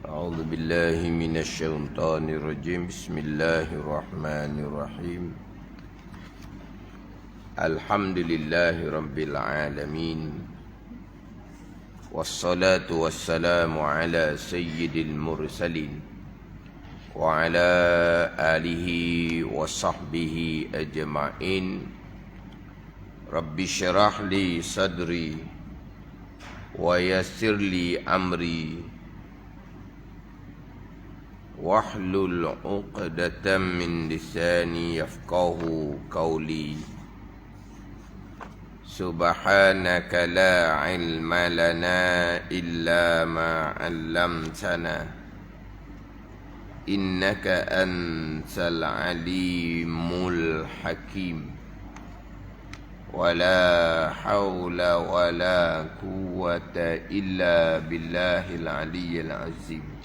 أعوذ بالله من الشيطان الرجيم. بسم الله الرحمن الرحيم. الحمد لله رب العالمين، والصلاة والسلام على سيد المرسلين وعلى آله وصحبه أجمعين. رب اشرح لي صدري ويسر لي أمري واحلل عقدة من لساني يفقه قولي. سبحانك لا علم لنا إلا ما علمتنا إنك أنت العليم الحكيم. ولا حول ولا قوة إلا بالله العلي العظيم.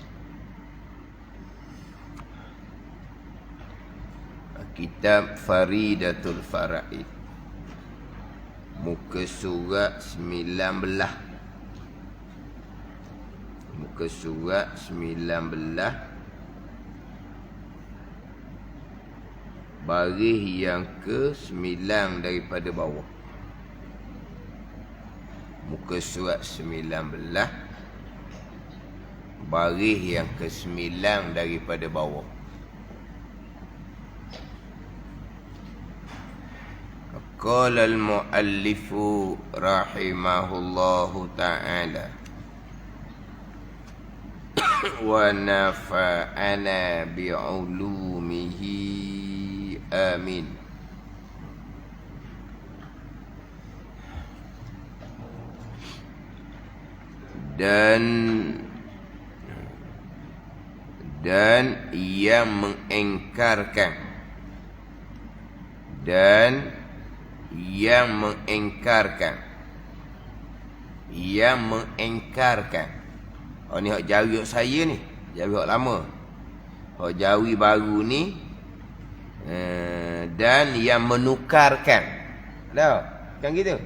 Kitab Faridatul Faraid, muka surat 19. Muka surat 19, baris yang ke-9 daripada bawah. Muka surat 19, baris yang ke-9 daripada bawah. Qala al-muallifu rahimahullahu ta'ala wa nafa'ana bi'ulumihi amin. Dan yang mengingkarkan oh ni hak jawi hak saya ni, jawi hak lama. Hak jawi baru ni dan yang menukarkan. Tahu? Kan gitu?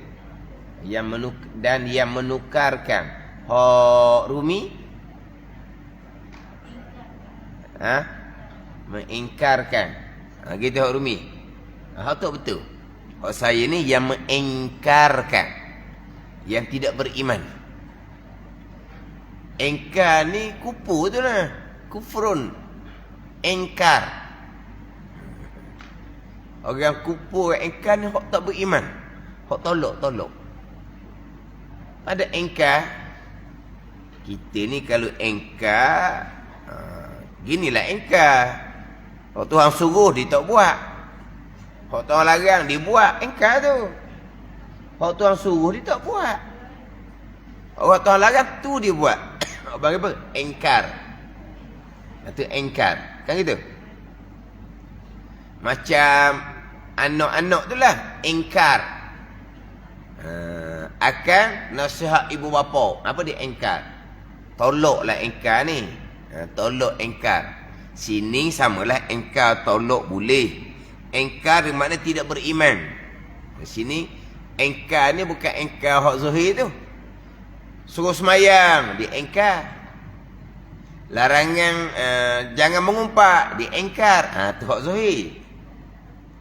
Dan yang menukarkan. Hak Rumi mengingkarkan. Gitu hak Rumi. Hak tu betul. Hak saya ni yang mengingkarkan, yang tidak beriman. Ingkar ni kupu tu lah. Kufrun. Ingkar. Orang kupu, ingkar ni hak tak beriman. Hak tolak. Ada ingkar. Kita ni kalau ingkar, ginilah ingkar. Hak Tuhan suruh dia tak buat. Hak Tuhan larang dia buat, ingkar tu. Hak Tuhan suruh dia tak buat. Hak Tuhan larang tu dia buat. Bagi apa? Ingkar. Itu ingkar. Kan gitu? Macam anak-anak tu lah. Ingkar. Akan nasihat ibu bapa. Apa dia ingkar? Tolaklah ingkar ni. Tolak ingkar. Sini samalah ingkar tolak boleh. Ingkar bermakna tidak beriman. Di sini ingkar ni bukan ingkar hak zahir tu. Suruh semayang, dia ingkar. Larangan jangan mengumpat, dia ingkar. Tu hak zahir.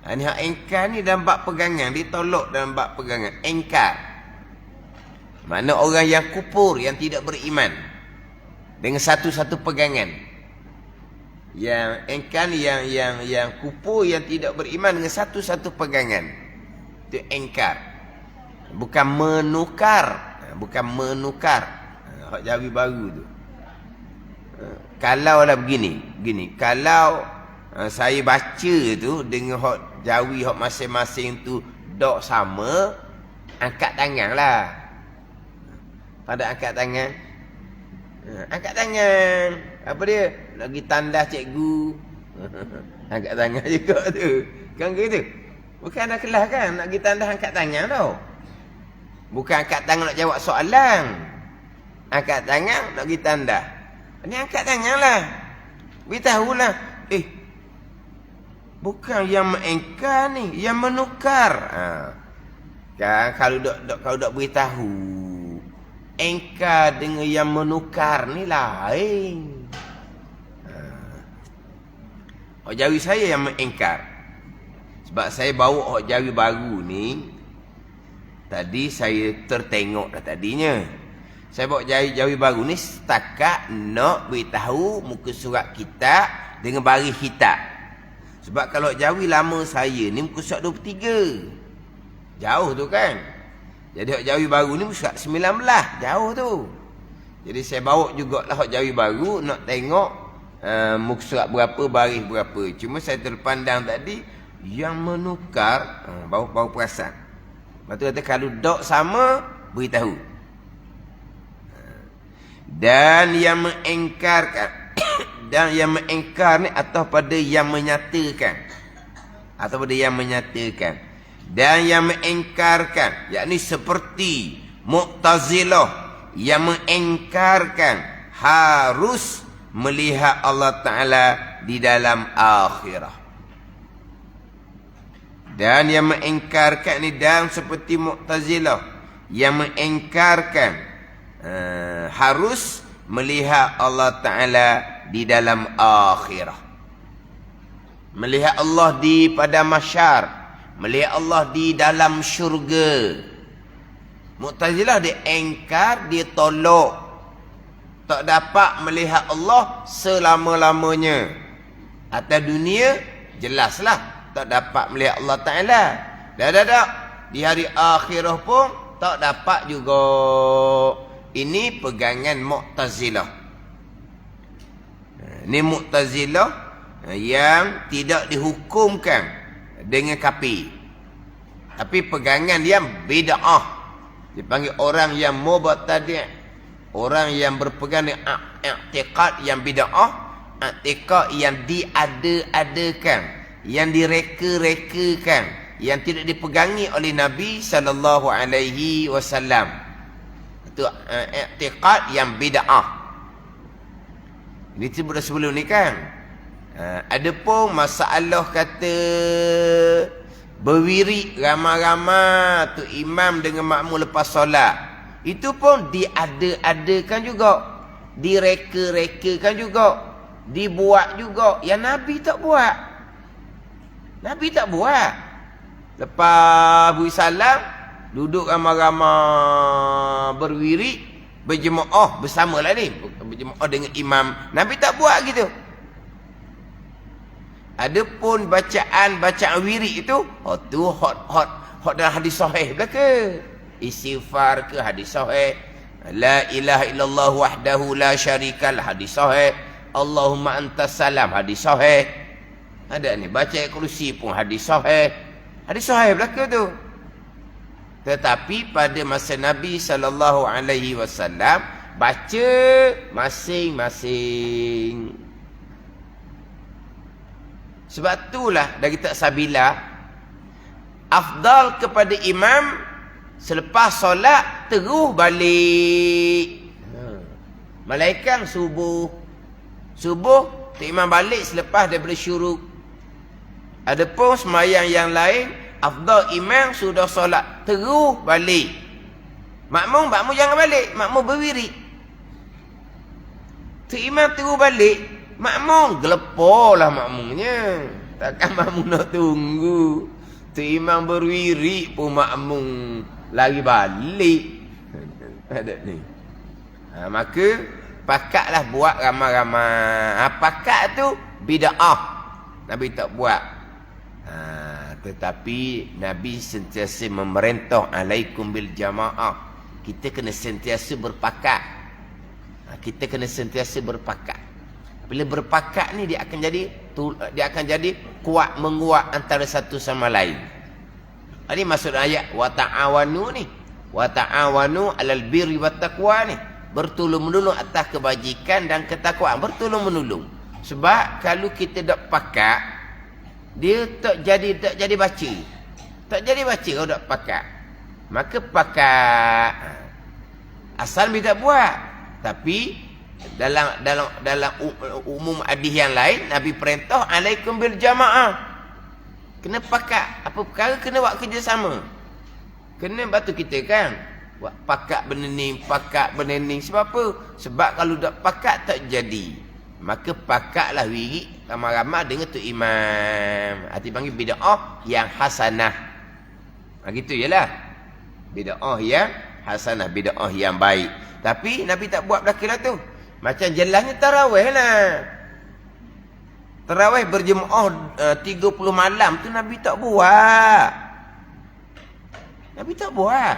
Ni hak ingkar ni dalam bab pegangan, dia tolak dalam bab pegangan. Ingkar. Mana orang yang kufur, yang tidak beriman dengan satu-satu pegangan. Yang ingkar ni yang kufur, yang tidak beriman dengan satu-satu pegangan. Itu ingkar. Bukan menukar. Hak jawi baru tu. Kalau lah begini. Kalau saya baca tu dengan hak jawi hak masing-masing tu dok sama, angkat tangan lah. Pada angkat tangan. Angkat tangan. Apa dia? Nak pergi tandas cikgu. Angkat tangan juga tu. Kan gitu? Bukan ada kelas kan? Nak pergi tandas angkat tangan tau. Bukan angkat tangan nak jawab soalan. Angkat tangan nak pergi tandas. Ni angkat tangan lah. Beritahulah. Bukan yang mengingkar ni, yang menukar. Kan kalau dok beritahu. Ingkar dengan yang menukar ni lain. Hak Jawi saya yang mengingkar. Sebab saya bawa hak Jawi baru ni, tadi saya tertengok dah tadinya. Saya bawa Jawi baru ni setakat nak beritahu muka surat kita dengan baris hitam. Sebab kalau Jawi lama saya ni muka surat 23. Jauh tu kan. Jadi hak Jawi baru ni muka surat 19. Jauh tu. Jadi saya bawa jugalah hak Jawi baru nak tengok muka surat berapa, baris berapa. Cuma saya terpandang tadi yang menukar, baru perasan. Lepas tu kata kalau dok sama, beritahu. Dan yang mengingkarkan dan yang mengingkar ni atau pada yang menyatakan. Atau pada yang menyatakan. Dan yang mengingkarkan, yakni seperti Mu'tazilah yang mengingkarkan harus melihat Allah Ta'ala di dalam akhirah. Dan yang mengingkarkan ni dan seperti Mu'tazilah yang mengingkarkan harus melihat Allah Ta'ala di dalam akhirah. Melihat Allah di padang mahsyar, melihat Allah di dalam syurga. Mu'tazilah dia engkar, dia tolak. Tak dapat melihat Allah selama-lamanya. Atas dunia, jelaslah tak dapat melihat Allah Ta'ala. Dah. Di hari akhirah pun tak dapat juga. Ini pegangan Mu'tazilah. Ini Mu'tazilah yang tidak dihukumkan dengan kafir. Tapi pegangan dia bid'ah. Dipanggil orang yang mubtadi', orang yang berpegang dengan i'tiqad yang bid'ah, i'tiqad yang diada-adakan, yang direka-rekakan, yang tidak dipegangi oleh Nabi sallallahu alaihi wasallam. Itu i'tiqad yang bid'ah. Ini sebut sebelum ni kan. Adapun masalah kata berwirid ramai-ramai tu imam dengan makmum lepas solat, itu pun diada-adakan juga, direka-rekakan juga, dibuat juga. Yang Nabi tak buat. Nabi tak buat. Lepas beri salam, duduk ramai-ramai berwirid, berjemaah bersamalah ni, berjemaah dengan imam. Nabi tak buat gitu. Adapun bacaan wirid itu, tu hot dalam hadis sahih belaka. Istighfar ke hadis sahih. La ilaha illallah wahdahu la syarikal hadis sahih. Allahumma antas salam hadis sahih. Ada ni baca kursi pun hadis sahih. Hadis sahih belaka tu. Tetapi pada masa Nabi sallallahu alaihi wasallam baca masing-masing. Sebab itulah dari tak sabila afdal kepada imam selepas solat terus balik. Malaikat subuh tak imam balik selepas daripada syuruk. Adapun sembahyang yang lain afdal imam sudah solat terus balik. Makmum jangan balik, makmum berwirid. Tu imam terus balik, makmum gelepolah makmumnya. Takkan makmum nak tunggu. Tu imam berwirid pun makmum lari balik. Ada ni. Maka pakatlah buat ramai-ramai. Pakat tu bid'ah. Nabi tak buat. Tetapi Nabi sentiasa memerintah alaikum bil jamaah. Kita kena sentiasa berpakat. Kita kena sentiasa berpakat. Bila berpakat ni dia akan jadi kuat menguat antara satu sama lain. Ini maksud ayat wa ta'awanu ni. Wa ta'awanu 'alal birri wat taqwa ni. Bertolong-menolong atas kebajikan dan ketakwaan. Bertolong-menolong. Sebab kalau kita dak pakat, dia tak jadi baca. Tak jadi baca kalau dak pakat. Maka pakat. Asal dia tak buat. Tapi dalam umum hadis yang lain Nabi perintah alaikum bil jamaah. Kena pakat. Apa perkara kena buat kerjasama. Kena batu kita kan buat pakat benening. Sebab apa? Sebab kalau tak pakat tak jadi. Maka pakaklah wirid ramai-ramai dengan tu imam. Hati panggil bid'ah yang hasanah. Gitu jelah. Bid'ah yang hasanah, bid'ah yang baik. Tapi Nabi tak buat belakang tu. Macam jelasnya tarawih lah. Tarawih berjemaah 30 malam tu Nabi tak buat. Nabi tak buat.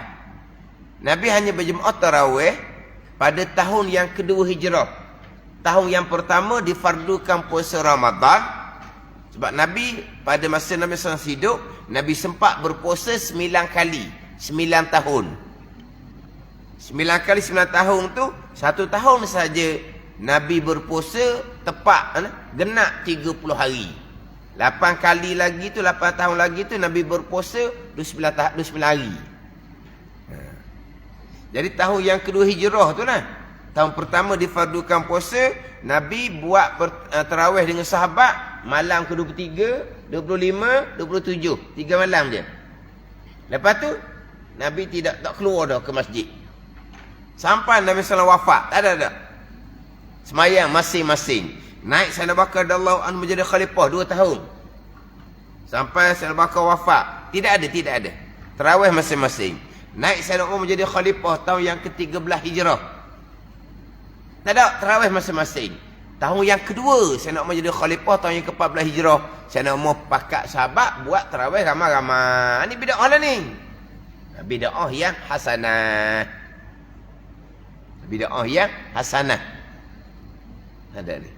Nabi hanya berjemaah tarawih pada tahun yang kedua hijrah. Tahun yang pertama difardukan puasa Ramadan. Sebab Nabi pada masa Nabi SAW hidup, Nabi sempat berpuasa 9 kali. 9 tahun. 9 kali 9 tahun tu, 1 tahun saja Nabi berpuasa tepat genap 30 hari. 8 kali lagi tu, 8 tahun lagi tu Nabi berpuasa 29 hari. Jadi tahun yang kedua hijrah tu lah. Tahun pertama difardukan puasa, Nabi buat tarawih dengan sahabat malam ke-23, 25, 27. 3 malam je. Lepas tu Nabi tak keluar dah ke masjid. Sampai Nabi SAW wafat. Tak ada. Semayang masing-masing. Naik Sayyidina Bakar radhiyallahu anhu menjadi khalifah 2 tahun. Sampai Sayyidina Bakar wafat. Tidak ada. Tarawih masing-masing. Naik Sayyidina Umar menjadi khalifah tahun yang ke-13 hijrah. Tak ada, tarawih masing-masing. Tahun yang kedua Sayyidina Umar jadi khalifah tahun yang ke-14 hijrah. Sayyidina Umar pakat sahabat buat tarawih ramai-ramai. Ini bid'ah lah ni. Bid'ah yang hasanah. Bid'ah yang hasanah. Ada ni.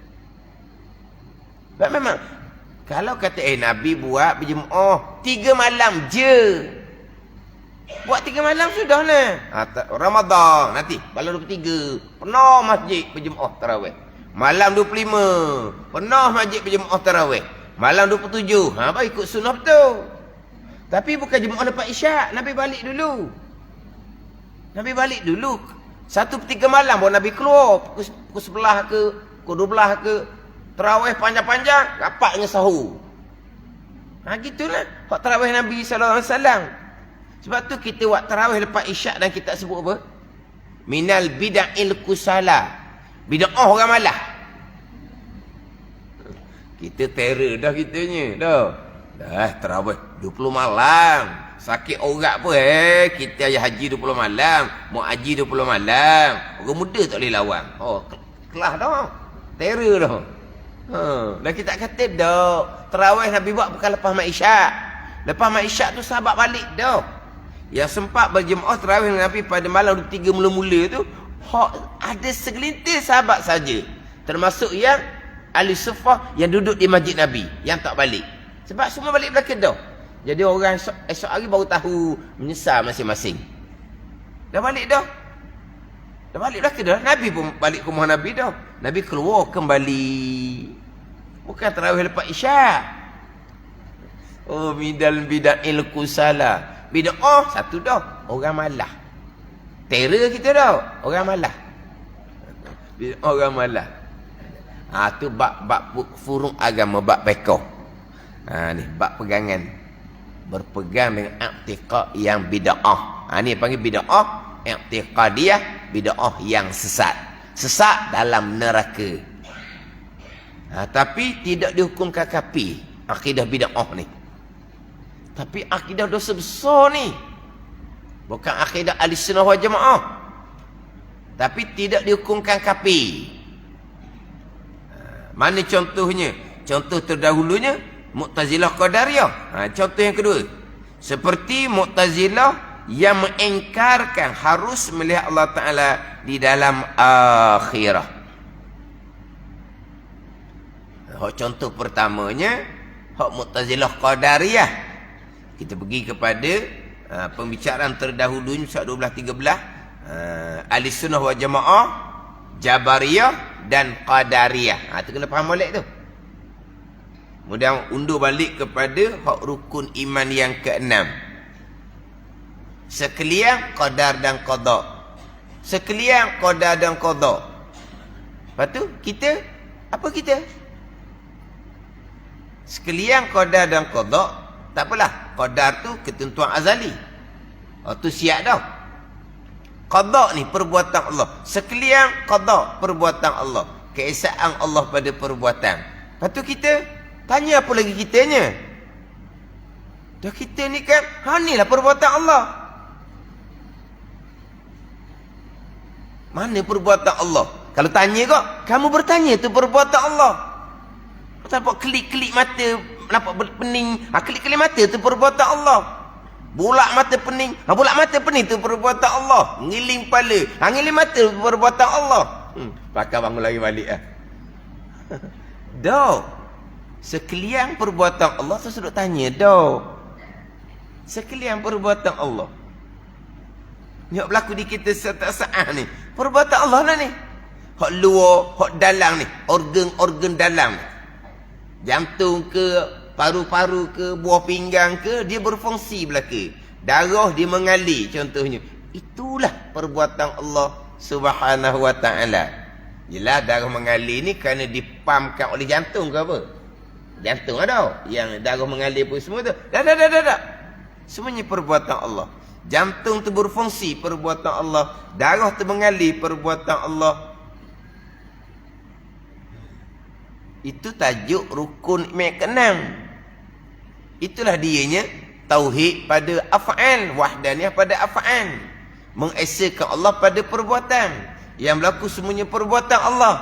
Sebab memang kalau kata Nabi buat berjemaah 3 malam je. Buat 3 malam sudah lah. Ramadan nanti malam 23 penuh masjid berjemaah tarawih. Malam 25 penuh masjid berjemaah tarawih. Malam 27 baru ikut sunnah betul. Tapi bukan jemaah lepas isyak. Nabi balik dulu. 1/3 malam baru Nabi keluar. Pukul 11 ke pukul 12 ke. Tarawih panjang-panjang rapat dengan sahur. Gitulah hak tarawih Nabi SAW. Sebab tu kita buat tarawih lepas isyak dan kita sebut apa? Minal bid'il kusala. Bid'ah orang malah. Kita terror dah kitanya. Dah tarawih 20 malam. Sakit orang apa kita ayah haji 20 malam. Mau haji 20 malam. Orang muda tak boleh lawan. Kelas dah. Terror dah. Dan kita kata dah. Tarawih Nabi buat bukan lepas mak isyak. Lepas mak isyak tu sahabat balik dah. Yang sempat berjemaah tarawih Nabi pada malam 23 mula-mula tu ada segelintir sahabat saja. Termasuk yang ahli sufah yang duduk di masjid Nabi yang tak balik. Sebab semua balik belakang dah. Jadi orang esok hari baru tahu, menyesal masing-masing. Dah balik dah. Dah balik belakang dah. Nabi pun balik ke rumah Nabi dah. Nabi keluar kembali. Bukan tarawih lepas isyak. Midal bid'il kusala. Bid'ah satu dah. Orang malah. Terror kita dah. Orang malah. Orang malah. Tu bab furung agama, bab pekoh. Ni bab pegangan. Berpegang dengan i'tiqad yang bid'ah. Ni panggil bid'ah i'tiqadiyah, bid'ah yang sesat. Sesat dalam neraka. Tapi tidak dihukumkan kafir akidah bid'ah ni. Tapi akidah dosa besar ni. Bukan akidah ahli-sunnah wal jamaah. Tapi tidak dihukumkan kafir. Mana contohnya? Contoh terdahulunya Mu'tazilah Qadariyah. Contoh yang kedua. Seperti Mu'tazilah yang mengingkarkan harus melihat Allah Ta'ala di dalam akhirah. Contoh pertamanya hak Mu'tazilah Qadariyah. Kita pergi kepada pembicaraan terdahulunya surat 12-13 Ahlussunnah wal Jamaah, Jabariyah dan Qadariyah. Itu kena faham balik tu. Kemudian undur balik kepada hak rukun iman yang ke-6. Sekalian qadar dan qada. Sekalian qadar dan qada. Lepas tu kita apa kita? Sekalian qadar dan qada. Tak apalah, qadar tu ketentuan azali. Tu siap dah. Qada ni perbuatan Allah. Sekalian qada perbuatan Allah. keesaan Allah pada perbuatan. Lepas tu kita tanya apa lagi kitanya? Dah kita ni kan, inilah perbuatan Allah. Mana perbuatan Allah? Kalau tanya kok, kamu bertanya tu perbuatan Allah. Nampak klik-klik mata, nampak pening. Klik-klik mata tu perbuatan Allah. Bulak mata pening. Bulak mata pening tu perbuatan Allah. Ngiling kepala. Ngiling mata tu perbuatan Allah. Pakai bangun lagi balik lah. Dah. Sekalian perbuatan Allah, saya sudah tanya dah. Sekalian perbuatan Allah. Ni hak berlaku di kita saat ni. Perbuatan Allah lah ni. Hak luar, hak dalam ni. Organ-organ dalam ni. Jantung ke, paru-paru ke, buah pinggang ke, dia berfungsi belaka. Darah dia mengalir contohnya. Itulah perbuatan Allah Subhanahu wa ta'ala. Yelah darah mengalir ni kerana dipampkan oleh jantung ke apa? Jantung ada. Yang darah mengalir pun semua tu. Dah. Semuanya perbuatan Allah. Jantung tu berfungsi, perbuatan Allah. Darah tu mengalir, perbuatan Allah. Itu tajuk rukun iman ke-6. Itulah dianya tauhid pada af'al, wahdaniyah pada af'al. Mengesakan Allah pada perbuatan. Yang berlaku semuanya perbuatan Allah.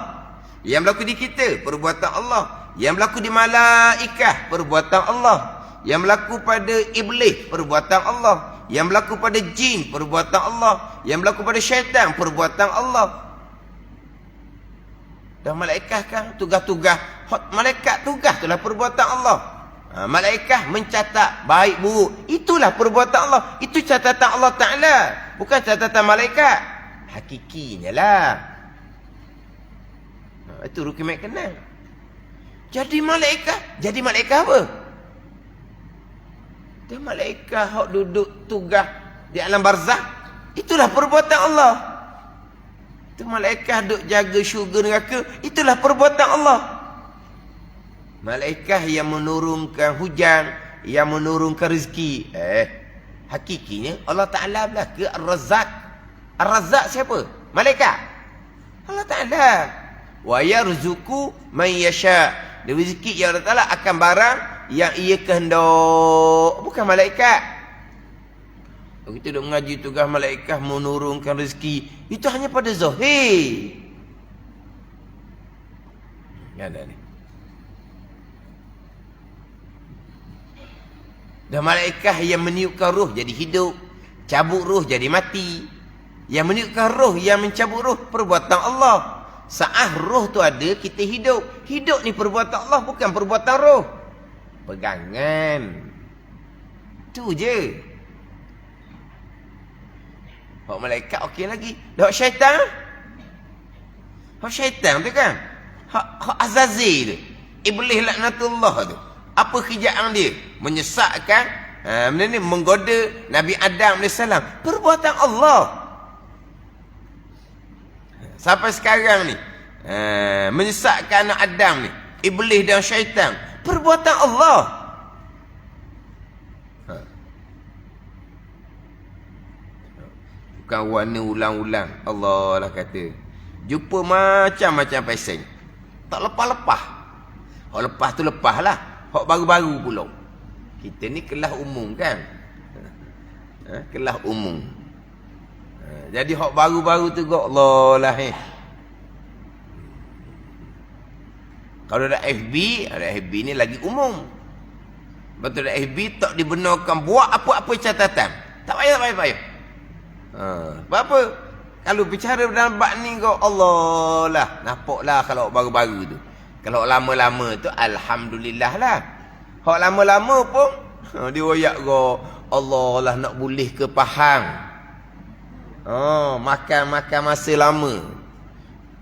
Yang berlaku di kita, perbuatan Allah. Yang berlaku di malaikah, perbuatan Allah. Yang berlaku pada iblis, perbuatan Allah. Yang berlaku pada jin, perbuatan Allah. Yang berlaku pada syaitan, perbuatan Allah. Dan malaikat kan tugas-tugas. Malaikat tugas itulah perbuatan Allah. Malaikat mencatat baik buruk. Itulah perbuatan Allah. Itu catatan Allah Ta'ala. Bukan catatan malaikat. Hakikinya lah. Itu rukun iman ke-6. Jadi malaikat apa? Dia malaikat hak duduk tugas di alam barzakh. Itulah perbuatan Allah. Itu malaikat duk jaga syurga neraka. Itulah perbuatan Allah. Malaikat yang menurunkan hujan, yang menurunkan rezeki. Hakikinya Allah Ta'ala belaka Ar-Razzaq. Ar-Razzaq siapa? Malaikat. Allah Ta'ala. Wa yarzuqu man yasha. Dia rezeki yang Allah Ta'ala akan barang yang ia kehendak. Bukan malaikat. Kalau kita duk mengaji tugas malaikat menurunkan rezeki, itu hanya pada zahir. Yang ada ni. Dan malaikat yang meniupkan roh jadi hidup, cabut roh jadi mati. Yang meniupkan roh, yang mencabut roh, perbuatan Allah. Saat roh tu ada, kita hidup. Hidup ni perbuatan Allah, bukan perbuatan roh. Pegangan. Tu je. Hak malaikat okey lagi. Hak syaitan? Hak syaitan tu kan? Hak Azazil tu. Iblis laknatullah tu. Apa kerjaan dia? Menyesatkan, menggoda Nabi Adam AS. Perbuatan Allah. Sampai sekarang ni, menyesatkan anak Adam ni, Iblis dan syaitan. Perbuatan Allah. Bukan warna ulang-ulang. Allah lah kata. Jumpa macam-macam pesen. Tak lepas-lepas. Hak lepas tu lepas lah. Hak baru-baru pula. Kita ni kelas umum kan. Kelas umum. Jadi hak baru-baru tu kok Allah lah. Kalau ada FB ni lagi umum. Betul ada FB tak dibenarkan buat apa-apa catatan. Tak payah. Apa? Kalau bicara dalam bab ni kau Allah lah. Nampaklah kalau baru-baru tu. Kalau lama-lama tu alhamdulillah lah. Hak lama-lama pun dia royak kau Allah lah nak boleh ke faham. Makan masa lama.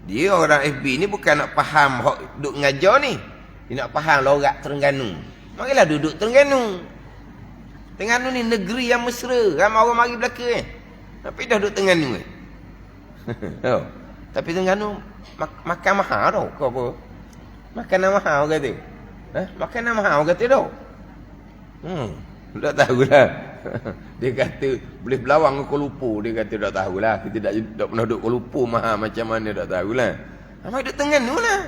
Dia orang FB ni bukan nak faham hak duk ngajar ni. Dia nak faham lorak Terengganu. Marilah duduk Terengganu. Terengganu ni negeri yang mesra. Ramai orang mari belaka kan. Tapi dah duduk Terengganu kan. Tapi Terengganu makan mahal tau. Kau apa? Makanan mahal kata. Makanan mahal kata tau. Tak tahulah. Dia kata boleh berlawang ke Kuala Lumpur. Dia kata tak tahulah. Kita tak pernah duduk Kuala Lumpur mahal macam mana tak tahulah. Amai duduk tengah ni lah.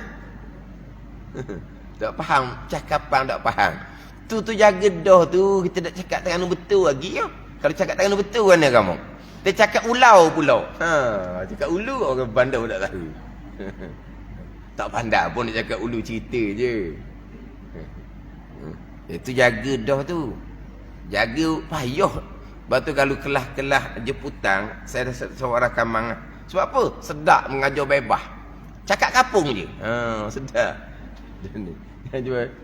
Tak faham, cakapan tak faham. Tu jaga dah tu, kita tak cakap Terengganu betul lagi ya. Kalau cakap Terengganu betul mana kamu? Dia cakap ulau pula. Cakap ulu orang bandar pun tak tahu. Tak pandai pun dia cakap ulu cerita je. Itu jaga dah tu. Jaga payah. Lepas tu kalau kelah-kelah jemputan, saya ada seorang kamang. Sebab apa? Sedap mengajar bebas. Cakap kapung je. Sedap.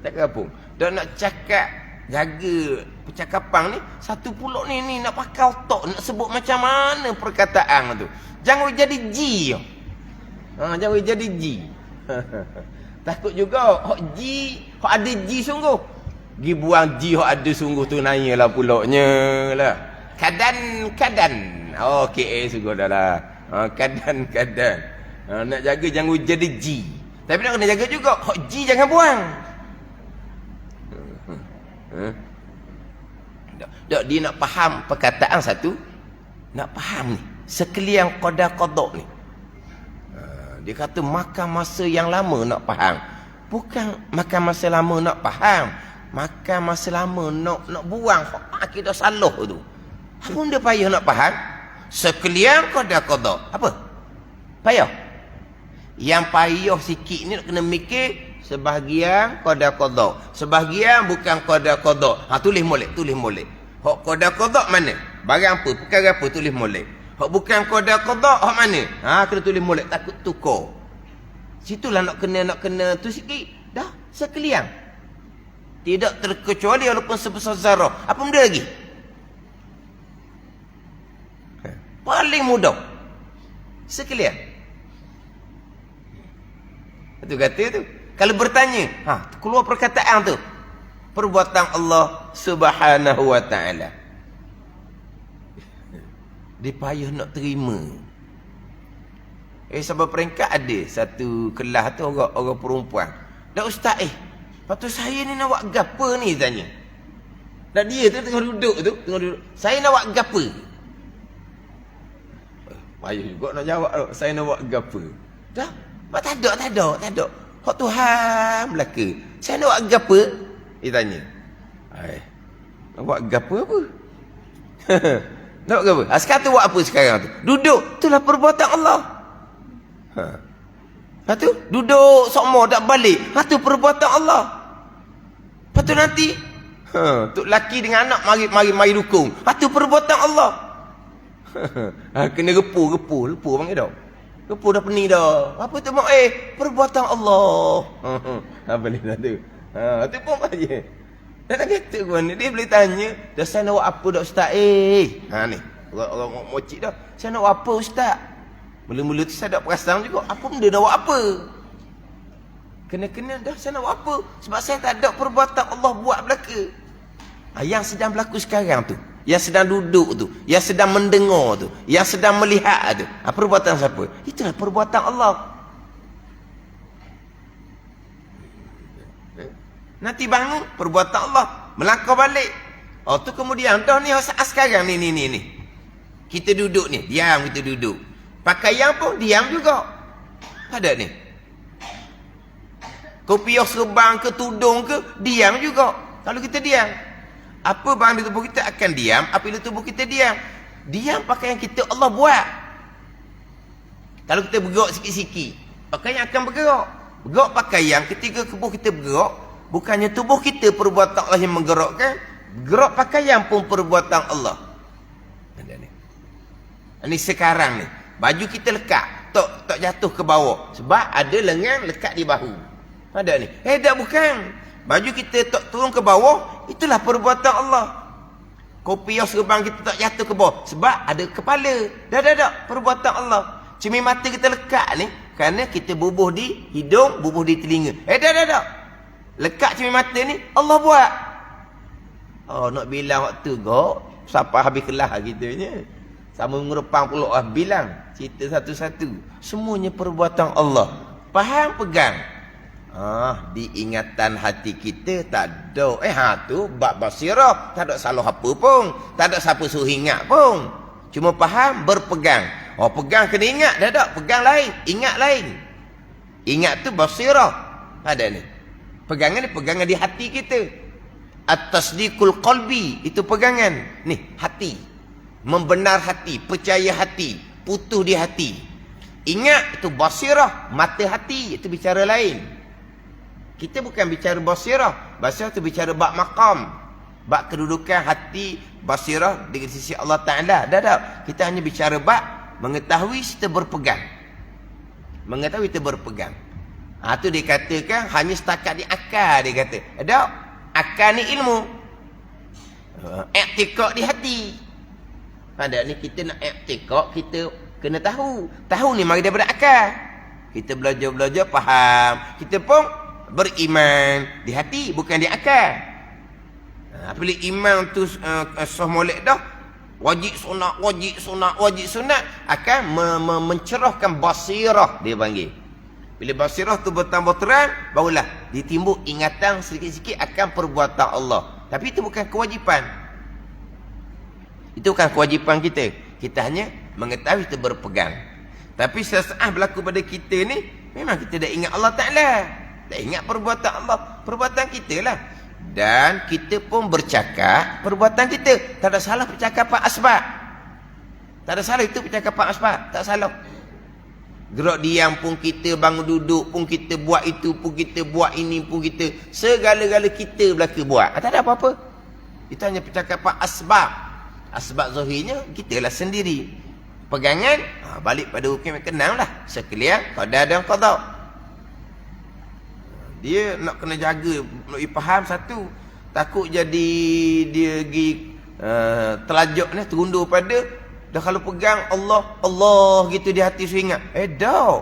Cakap kapung. Dah nak cakap jaga percakapan ni, satu pulak ni nak pakai otak, nak sebut macam mana perkataan tu. Jangan jadi G. Jangan jadi G. Takut juga hok G, hok ada G sungguh. Gi buang G hok ada sungguh tu nanyalah pulaknya lah. Kadan. Okey sungguh dah lah. Kadan. Nak jaga jangan jadi G. Tapi nak kena jaga juga hok G jangan buang. Dok dia nak faham perkataan satu, nak faham ni sekalian qada-qada ni. Dia kata makan masa yang lama nak faham. Bukan makan masa lama nak faham, makan masa lama nak buang akidah salah tu. Apa dia payah nak faham? Sekalian qada-qada. Apa? Payah. Yang payah sikit ni nak kena mikir sebahagian qada-qada, sebahagian bukan qada-qada. Tulis molek. Hak qada-qada mana? Barang apa? Perkara apa? Tulis molek. Hak bukan qada-qada hak mana? Kena tulis molek, takut tukar. Situlah nak kena tu sikit. Dah sekalian. Tidak terkecuali walaupun sebesar zarah. Apa benda lagi? Paling mudah. Sekalian. Itu kata tu. Kalau bertanya, keluar perkataan tu. Perbuatan Allah Subhanahu wa ta'ala. Dia payah nak terima. Sampai peringkat ada satu kelas tu orang perempuan. Dah ustaz lepas tu saya ni nak buat gapa ni tanya. Dah dia tu tengah duduk. Saya nak buat gapa? Payah juga nak jawab tu. Saya nak buat gapa? Dah. Tak ada. Hak Tuhan belaka. Saya nak buat gapa? Dia tanya. Nak buat gapa apa? Nak buat gapa? Sekarang tu buat apa sekarang tu? Duduk. Itulah perbuatan Allah. Lepas tu duduk sokmo tak balik. Tu perbuatan Allah. Lepas tu nanti tok laki dengan anak mari dukung. Tu perbuatan Allah. Kena repu panggil dah. Repu dah pening dah. Apa tu mak perbuatan Allah. Boleh dah tu. Tu pun aja. Dan nak kata pun dia boleh tanya, dah saya nak buat apa dah ustaz? Ni. Orang mocik dah. Saya nak buat apa ustaz? Mula-mula tu saya tak perasan juga. Apa benda dah buat apa? Kena-kena dah saya nak buat apa? Sebab saya tak ada perbuatan Allah buat belaka. Yang sedang berlaku sekarang tu. Yang sedang duduk tu. Yang sedang mendengar tu. Yang sedang melihat tu. Perbuatan siapa? Itulah perbuatan Allah. Nanti bangun, perbuatan Allah. Melangkah balik. Tu kemudian. Dah ni saat sekarang ni. Kita duduk ni. Diam kita duduk. Pakaian pun diam juga. Ada ni. Kopiah serban ke tudung ke, diam juga. Kalau kita diam. Apa barang di tubuh kita akan diam apabila tubuh kita diam. Diam pakaian kita Allah buat. Kalau kita bergerak sikit-sikit, pakaian akan bergerak. Bergerak pakaian ketika tubuh kita bergerak, bukannya tubuh kita perbuatan Allah yang menggerakkan, gerak pakaian pun perbuatan Allah. Ini sekarang ni, baju kita lekat, tak jatuh ke bawah. Sebab ada lengan lekat di bahu. Ada ni. Tak bukan. Baju kita tak turun ke bawah, itulah perbuatan Allah. Kopiah serban kita tak jatuh ke bawah, sebab ada kepala. Dah. Perbuatan Allah. Cermin mata kita lekat ni, kerana kita bubuh di hidung, bubuh di telinga. Dah. Lekat cermin mata ni, Allah buat. Nak bilang waktu kau, siapa habis kelas gitu nya. Sama mengerupang pulak bilang. Cerita satu-satu. Semuanya perbuatan Allah. Faham, pegang. Diingatan hati kita tak ada. Tu bab basirah, tak ada salah apa pun, tak ada siapa suruh ingat pun. Cuma faham, berpegang. Pegang kena ingat, dah tak? Pegang lain, ingat lain. Ingat tu basirah. Ada ni. Pegangan ni pegangan di hati kita. At-tasdiqul qalbi, itu pegangan. Ni, hati. Membenar hati, percaya hati, putus di hati. Ingat, itu basirah, mata hati, itu bicara lain. Kita bukan bicara basirah. Basirah itu bicara bab maqam, bab kedudukan hati, basirah dengan sisi Allah Ta'ala. Dah. Kita hanya bicara bab mengetahui serta berpegang. Mengetahui serta berpegang. Itu dikatakan hanya setakat di akal, dia kata. Ada, akal ni ilmu. I'tiqad di hati. Ada ni kita nak i'tiqad, kita kena tahu. Tahu ni mari daripada akal. Kita belajar-belajar faham. Kita pun beriman di hati, bukan di akal. Bila iman tu sah molek dah, wajib sunat akan mencerahkan basirah, dia panggil. Bila basirah tu bertambah terang, barulah ditimbul ingatan sedikit-sedikit akan perbuatan Allah. Tapi itu bukan kewajipan. Itu bukan kewajipan kita. Kita hanya mengetahui, kita berpegang. Tapi sesaat berlaku pada kita ni, memang kita dah ingat Allah Ta'ala. Tak ingat perbuatan Allah. Perbuatan kita lah. Dan kita pun bercakap perbuatan kita. Tak ada salah percakapan asbab. Tak ada salah itu percakapan asbab. Tak salah. Gerak diam pun kita, bangun duduk pun kita, buat itu pun kita, buat ini pun kita, segala-gala kita belaka buat. Tak ada apa-apa. Itu hanya percakapan asbab. Asbab zahirnya kita lah sendiri. Pegangan, balik pada hukum yang kenal lah. Sekalian qada dan qada. Dia nak kena jaga, nak faham satu. Takut jadi dia pergi terlajak ni, terundur pada. Dah kalau pegang Allah gitu di hati saya ingat. Dah.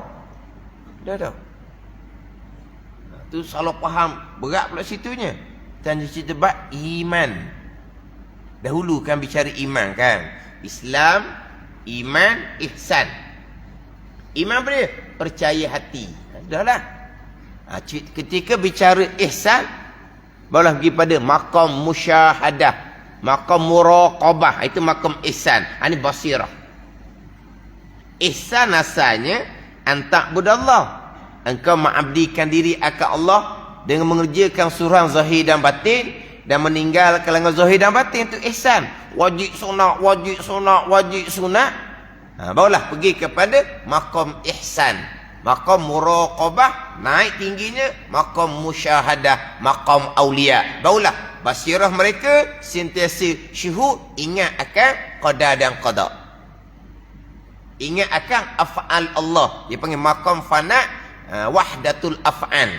Tu salah faham. Berat pula situnya. Dan cerita bab iman. Dahulu kan bicara iman kan. Islam, iman, ihsan. Iman apa dia? Percaya hati. Dah lah. Ketika bicara ihsan, barulah pergi pada maqam musyahadah. Maqam muraqabah, itu maqam ihsan. Ini basirah. Ihsan asalnya anta'budallah. Engkau mengabdikan diri akan Allah dengan mengerjakan suruhan zahir dan batin dan meninggalkan kalangan zahir dan batin, itu ihsan. Wajib sunat. Barulah pergi kepada maqam ihsan. Maqam muraqabah, naik tingginya maqam musyahadah, maqam aulia. Barulah basirah mereka sentiasa syuhud, ingat akan qada dan qada. Ingat akan af'al Allah. Dia panggil maqam fana, wahdatul af'al.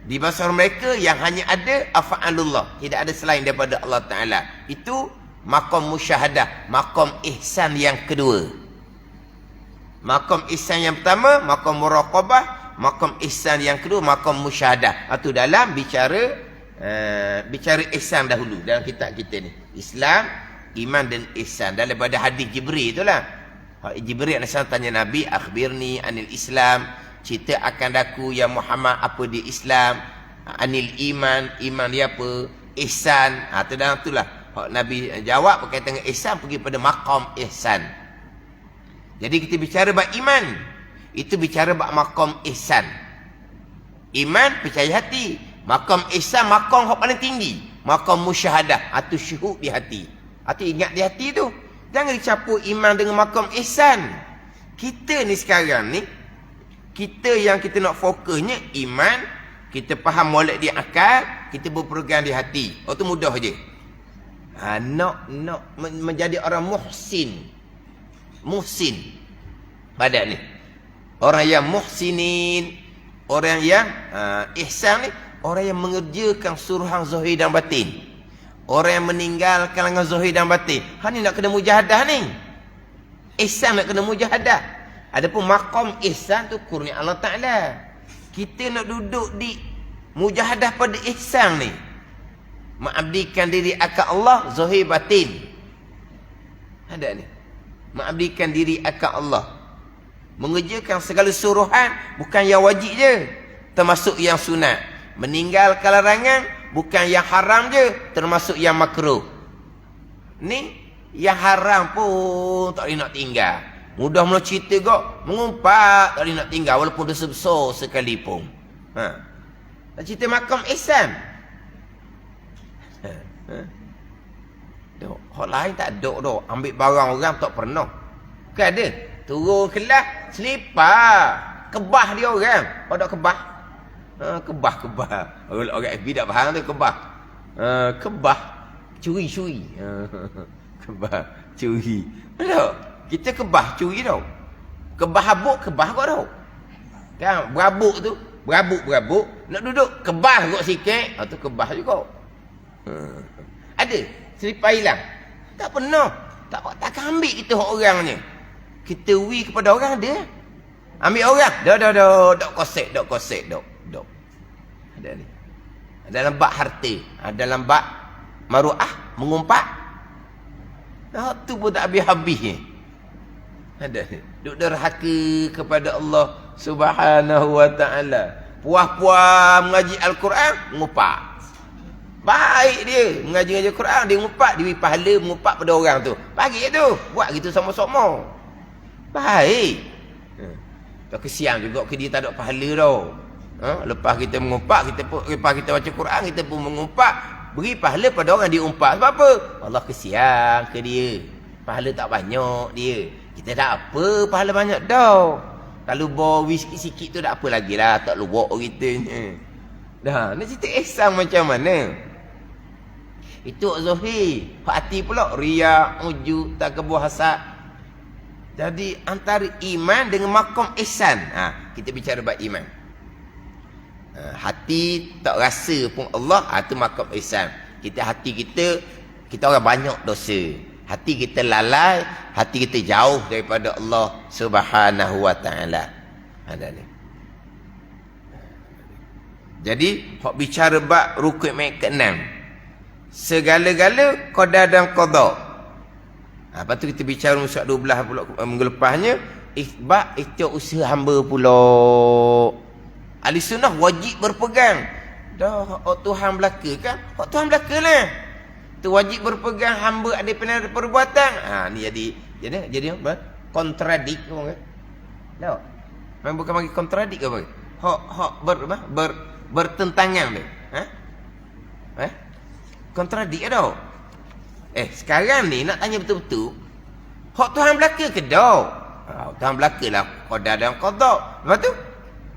Di basirah mereka yang hanya ada af'alullah, tidak ada selain daripada Allah Ta'ala. Itu maqam musyahadah, maqam ihsan yang kedua. Maqam ihsan yang pertama, maqam muraqabah. Maqam ihsan yang kedua, maqam musyahadah. Itu dalam bicara ihsan dahulu dalam kitab kita ni. Islam, iman dan ihsan. Daripada hadis Jibril itulah. Jibril AS tanya Nabi, akhbirni anil Islam, cerita akan daku ya Muhammad apa dia Islam, anil iman, iman dia apa, ihsan. Itu dalam itulah Nabi jawab berkaitan dengan ihsan, pergi pada maqam ihsan. Jadi kita bicara bab iman, itu bicara bab maqam ihsan. Iman percaya hati. Maqam ihsan, maqam yang paling tinggi. Maqam musyahadah, atau syuhud di hati. Atau ingat di hati tu. Jangan dicampur iman dengan maqam ihsan. Kita ni sekarang ni, kita yang kita nak fokusnya iman, kita faham molek di akal, kita berpegang di hati. Itu mudah je. Nak menjadi orang muhsin pada ni. Orang yang muhsinin, orang yang ihsan ni, orang yang mengerjakan suruhan zahir dan batin. Orang yang meninggalkan kalangan zahir dan batin. Ni nak kena mujahadah ni. Ihsan nak kena mujahadah. Adapun maqam ihsan tu kurnia Allah Ta'ala. Kita nak duduk di mujahadah pada ihsan ni. Mengabdikan diri akan Allah zahir batin. Ada ni. Mengabdikan diri akan Allah. Mengerjakan segala suruhan, bukan yang wajib je, termasuk yang sunat. Meninggalkan larangan, bukan yang haram je, termasuk yang makruh. Ni yang haram pun tak boleh nak tinggal. Mudah mula cerita kok. Mengumpat. Tak boleh nak tinggal walaupun dosa besar sekalipun. Tak cerita makam ihsan. Dok. Hak lain tak ada dah. Ambil barang orang tak pernah. Kan ada. Turun kelas. Selipar. Kebah dia orang. Oh tak kebah. Kebah. Orang FB tak faham tu kebah. Kebah. Curi. Kebah. Curi. Tak. Kita kebah curi tau. Kebah habuk, kebah kau tau. Kan, berabuk tu. Berabuk. Nak duduk, kebah kot sikit. Tu kebah juga. Ada. Selipar hilang. Tak pernah. Tak ambil kita orang ni. Kita kepada orang ada. Ambil orang. Dok kosek. Ada ni. Dalam bab harta. Dalam bab maruah. Mengumpat. Tu pun tak habis-habis ni. Ada ni. Duk derhaka kepada Allah Subhanahu wa ta'ala. Puas-puas mengaji Al-Quran, mengumpat. Baik dia. Mengaji Al-Quran, dia mengumpat. Dia beri pahala mengumpat pada orang tu. Bagi tu. Buat gitu sama-sama. Baik. Tak kesian juga ke dia tak ada pahala tau. Lepas kita mengumpat, lepas kita baca Quran, kita pun mengumpat. Beri pahala pada orang dia umpat. Sebab apa? Allah kesian ke dia. Pahala tak banyak dia. Kita tak apa pahala banyak dah. Kalau bawa sikit-sikit tu tak apa lagi lah. Tak luak kita ni. Dah, nak cerita ihsan macam mana? Itu zahir. Hati pula riak, ujub, takabur, hasad. Jadi antara iman dengan makom ihsan. Kita bicara bab iman. Hati tak rasa pun Allah, itu makom ihsan. Hati kita orang banyak dosa. Hati kita lalai, hati kita jauh daripada Allah Subhanahu wa ta'ala. Ada ni. Jadi, hak bicara bab rukun ke-6. Segala-gala qada dan qada. Lepas tu kita bicara musuh 12 pula minggu lepasnya. Bab ikhtiar usaha hamba pula. Ahli sunnah wajib berpegang. Dah, hak Tuhan belaka kan? Hak Tuhan belaka lah. Tu wajib berpegang hamba ada perbuatan. Ni jadi apa? Kontradik apa? Tak. Memang bukan bagi kontradik ke apa? Hak bertentangan dia. Kontradik ke tau? Sekarang ni nak tanya betul-betul. Hak Tuhan belaka ke dak? Tuhan belaka lah qada dan qada. Lepas tu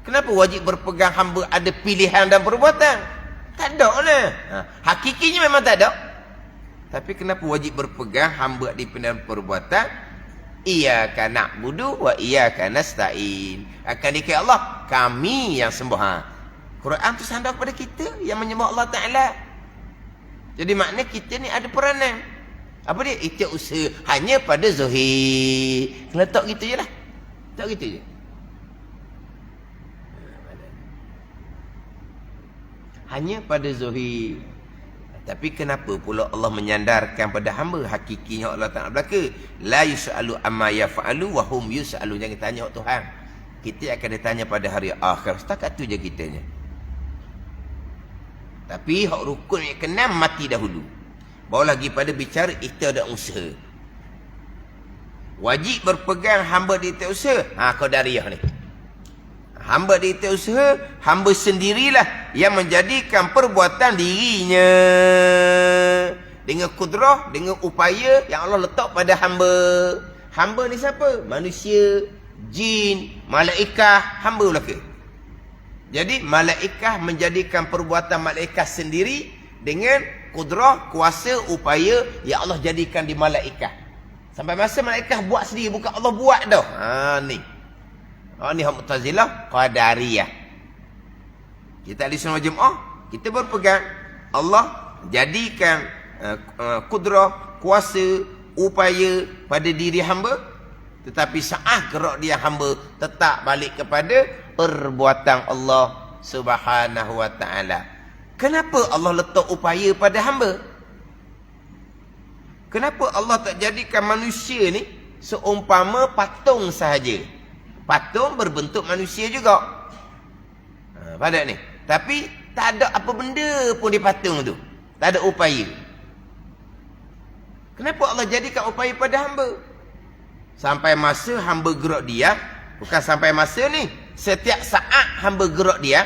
kenapa wajib berpegang hamba ada pilihan dan perbuatan? Tak ada lah. Hakikinya memang tak ada. Tapi kenapa wajib berpegang hamba di pilihan perbuatan? Iyyaka na'budu wa iyyaka nasta'in. Akan dikira Allah, kami yang sembah. Quran tu sandar kepada kita yang menyembah Allah Ta'ala. Jadi makna kita ni ada peranan. Apa dia? Ikhtiar usaha hanya pada zahir. Kena tak gitu je lah. Tak gitu je. Hanya pada zahir. Tapi kenapa pula Allah menyandarkan pada hamba? Hakikinya Allah Ta'ala belaka. La yus'alu amma yaf'alu wa hum yus'alu. Jangan tanya Tuhan. Kita akan ditanya pada hari akhir. Setakat tu je kitanya. Tapi hak rukun yang ke-6 mati dahulu. Baru lagi pada bicara ikhtiar dan usaha. Wajib berpegang hamba di ikhtiar usaha. Qadariyah ni. Hamba di ikhtiar usaha, hamba sendirilah yang menjadikan perbuatan dirinya dengan kudrah, dengan upaya yang Allah letak pada hamba. Hamba ni siapa? Manusia, jin, malaikat, hamba belaka. Jadi malaikat menjadikan perbuatan malaikat sendiri dengan kudrah, kuasa, upaya yang Allah jadikan di malaikat. Sampai masa malaikat buat sendiri, bukan Allah buat dah. Ni. Ni hak Mu'tazilah, Qadariyah. Kita ahli sunnah jemaah, kita berpegang Allah jadikan kudrah, kuasa, upaya pada diri hamba, tetapi saat gerak dia hamba tetap balik kepada perbuatan Allah Subhanahu wa ta'ala. Kenapa Allah letak upaya pada hamba? Kenapa Allah tak jadikan manusia ni seumpama patung sahaja? Patung berbentuk manusia juga. Pada ni. Tapi tak ada apa benda pun di patung tu. Tak ada upaya. Kenapa Allah jadikan upaya pada hamba? Sampai masa hamba gerak diam. Bukan sampai masa ni. Setiap saat hamba gerak diam.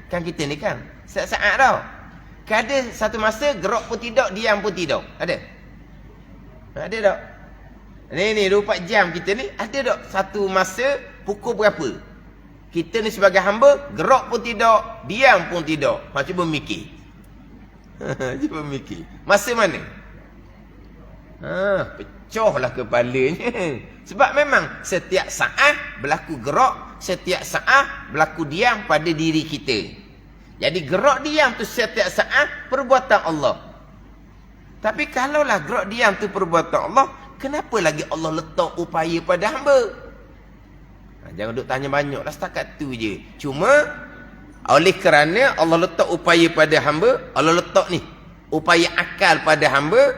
Kan kita ni kan. Setiap saat tau. Kan ada satu masa gerak pun tidak, diam pun tidak. Ada? Ada tak? Ni 24 jam kita ni. Ada tak satu masa pukul berapa? Kita ni sebagai hamba, gerak pun tidak, diam pun tidak. Cuba mikir. Cuba mikir. Masa mana? Pecahlah kepalanya. Sebab memang setiap saat berlaku gerak, setiap saat berlaku diam pada diri kita. Jadi gerak diam tu setiap saat perbuatan Allah. Tapi kalaulah gerak diam tu perbuatan Allah, kenapa lagi Allah letak upaya pada hamba? Jangan duk tanya banyak lah, setakat tu je. Cuma oleh kerana Allah letak upaya pada hamba, Allah letak ni upaya akal pada hamba,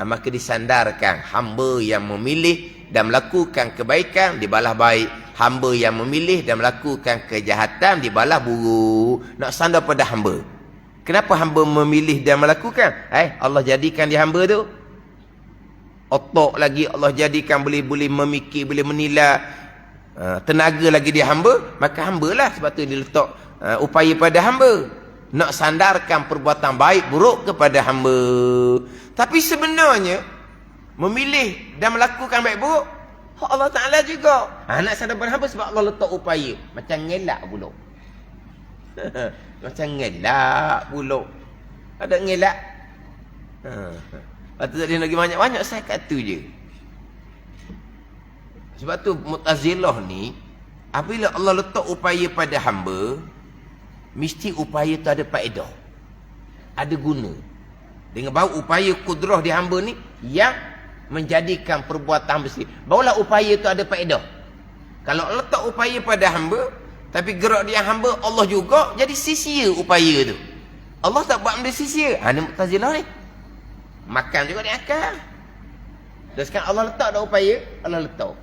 maka disandarkan hamba yang memilih dan melakukan kebaikan dibalas baik, hamba yang memilih dan melakukan kejahatan dibalas buruk. Nak sandar pada hamba. Kenapa hamba memilih dan melakukan? Allah jadikan dia hamba tu otak lagi, Allah jadikan boleh memikir, boleh menilai, tenaga lagi dia hamba, maka hambalah. Sebab tu dia letak upaya pada hamba, nak sandarkan perbuatan baik buruk kepada hamba. Tapi sebenarnya memilih dan melakukan baik buruk hak Allah Ta'ala juga. Nak sadar pada hamba sebab Allah letak upaya. Macam ngelak pula. Macam ngelak pula. Ada ngelak. Lepas tu tak ada lagi banyak-banyak, saya kat tu je. Sebab tu Mu'tazilah ni, apabila Allah letak upaya pada hamba, mesti upaya tu ada faedah, ada guna. Dengan baru upaya kudrah di hamba ni yang menjadikan perbuatan hamba sendiri, barulah upaya tu ada faedah. Kalau Allah letak upaya pada hamba, tapi gerak dia hamba Allah juga, jadi sia-sia upaya tu. Allah tak buat benda sia-sia. Ni Mu'tazilah ni. Makan juga dia akal. Dan sekarang Allah letak dah upaya, Allah letak.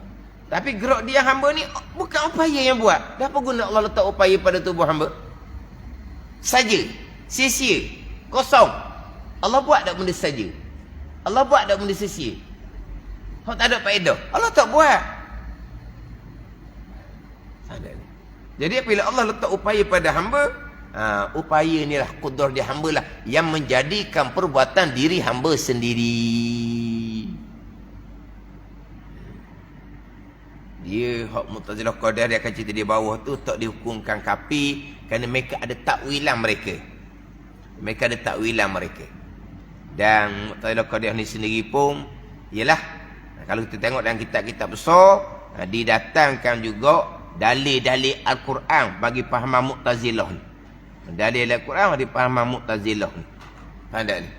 Tapi gerak dia hamba ni bukan upaya yang buat. Dah apa guna Allah letak upaya pada tubuh hamba? Saja. Sia-sia. Kosong. Allah buat tak benda saja? Allah buat tak benda sia-sia? Tak ada faedah. Allah tak buat. Jadi apabila Allah letak upaya pada hamba, upaya inilah, kudrah di hamba lah yang menjadikan perbuatan diri hamba sendiri. Dia hak Mu'tazilah Qadariyah, dia akan cerita di bawah tu tak dihukumkan kafir kerana mereka ada takwilan mereka. Mereka ada takwilan mereka. Dan Mu'tazilah Qadariyah ni sendiri pun ialah, kalau kita tengok dalam kitab-kitab besar, didatangkan juga dalil-dalil Al-Quran bagi pahaman Mu'tazilah ni. Dalil Al-Quran bagi pahaman Mu'tazilah ni. Faham tak ni?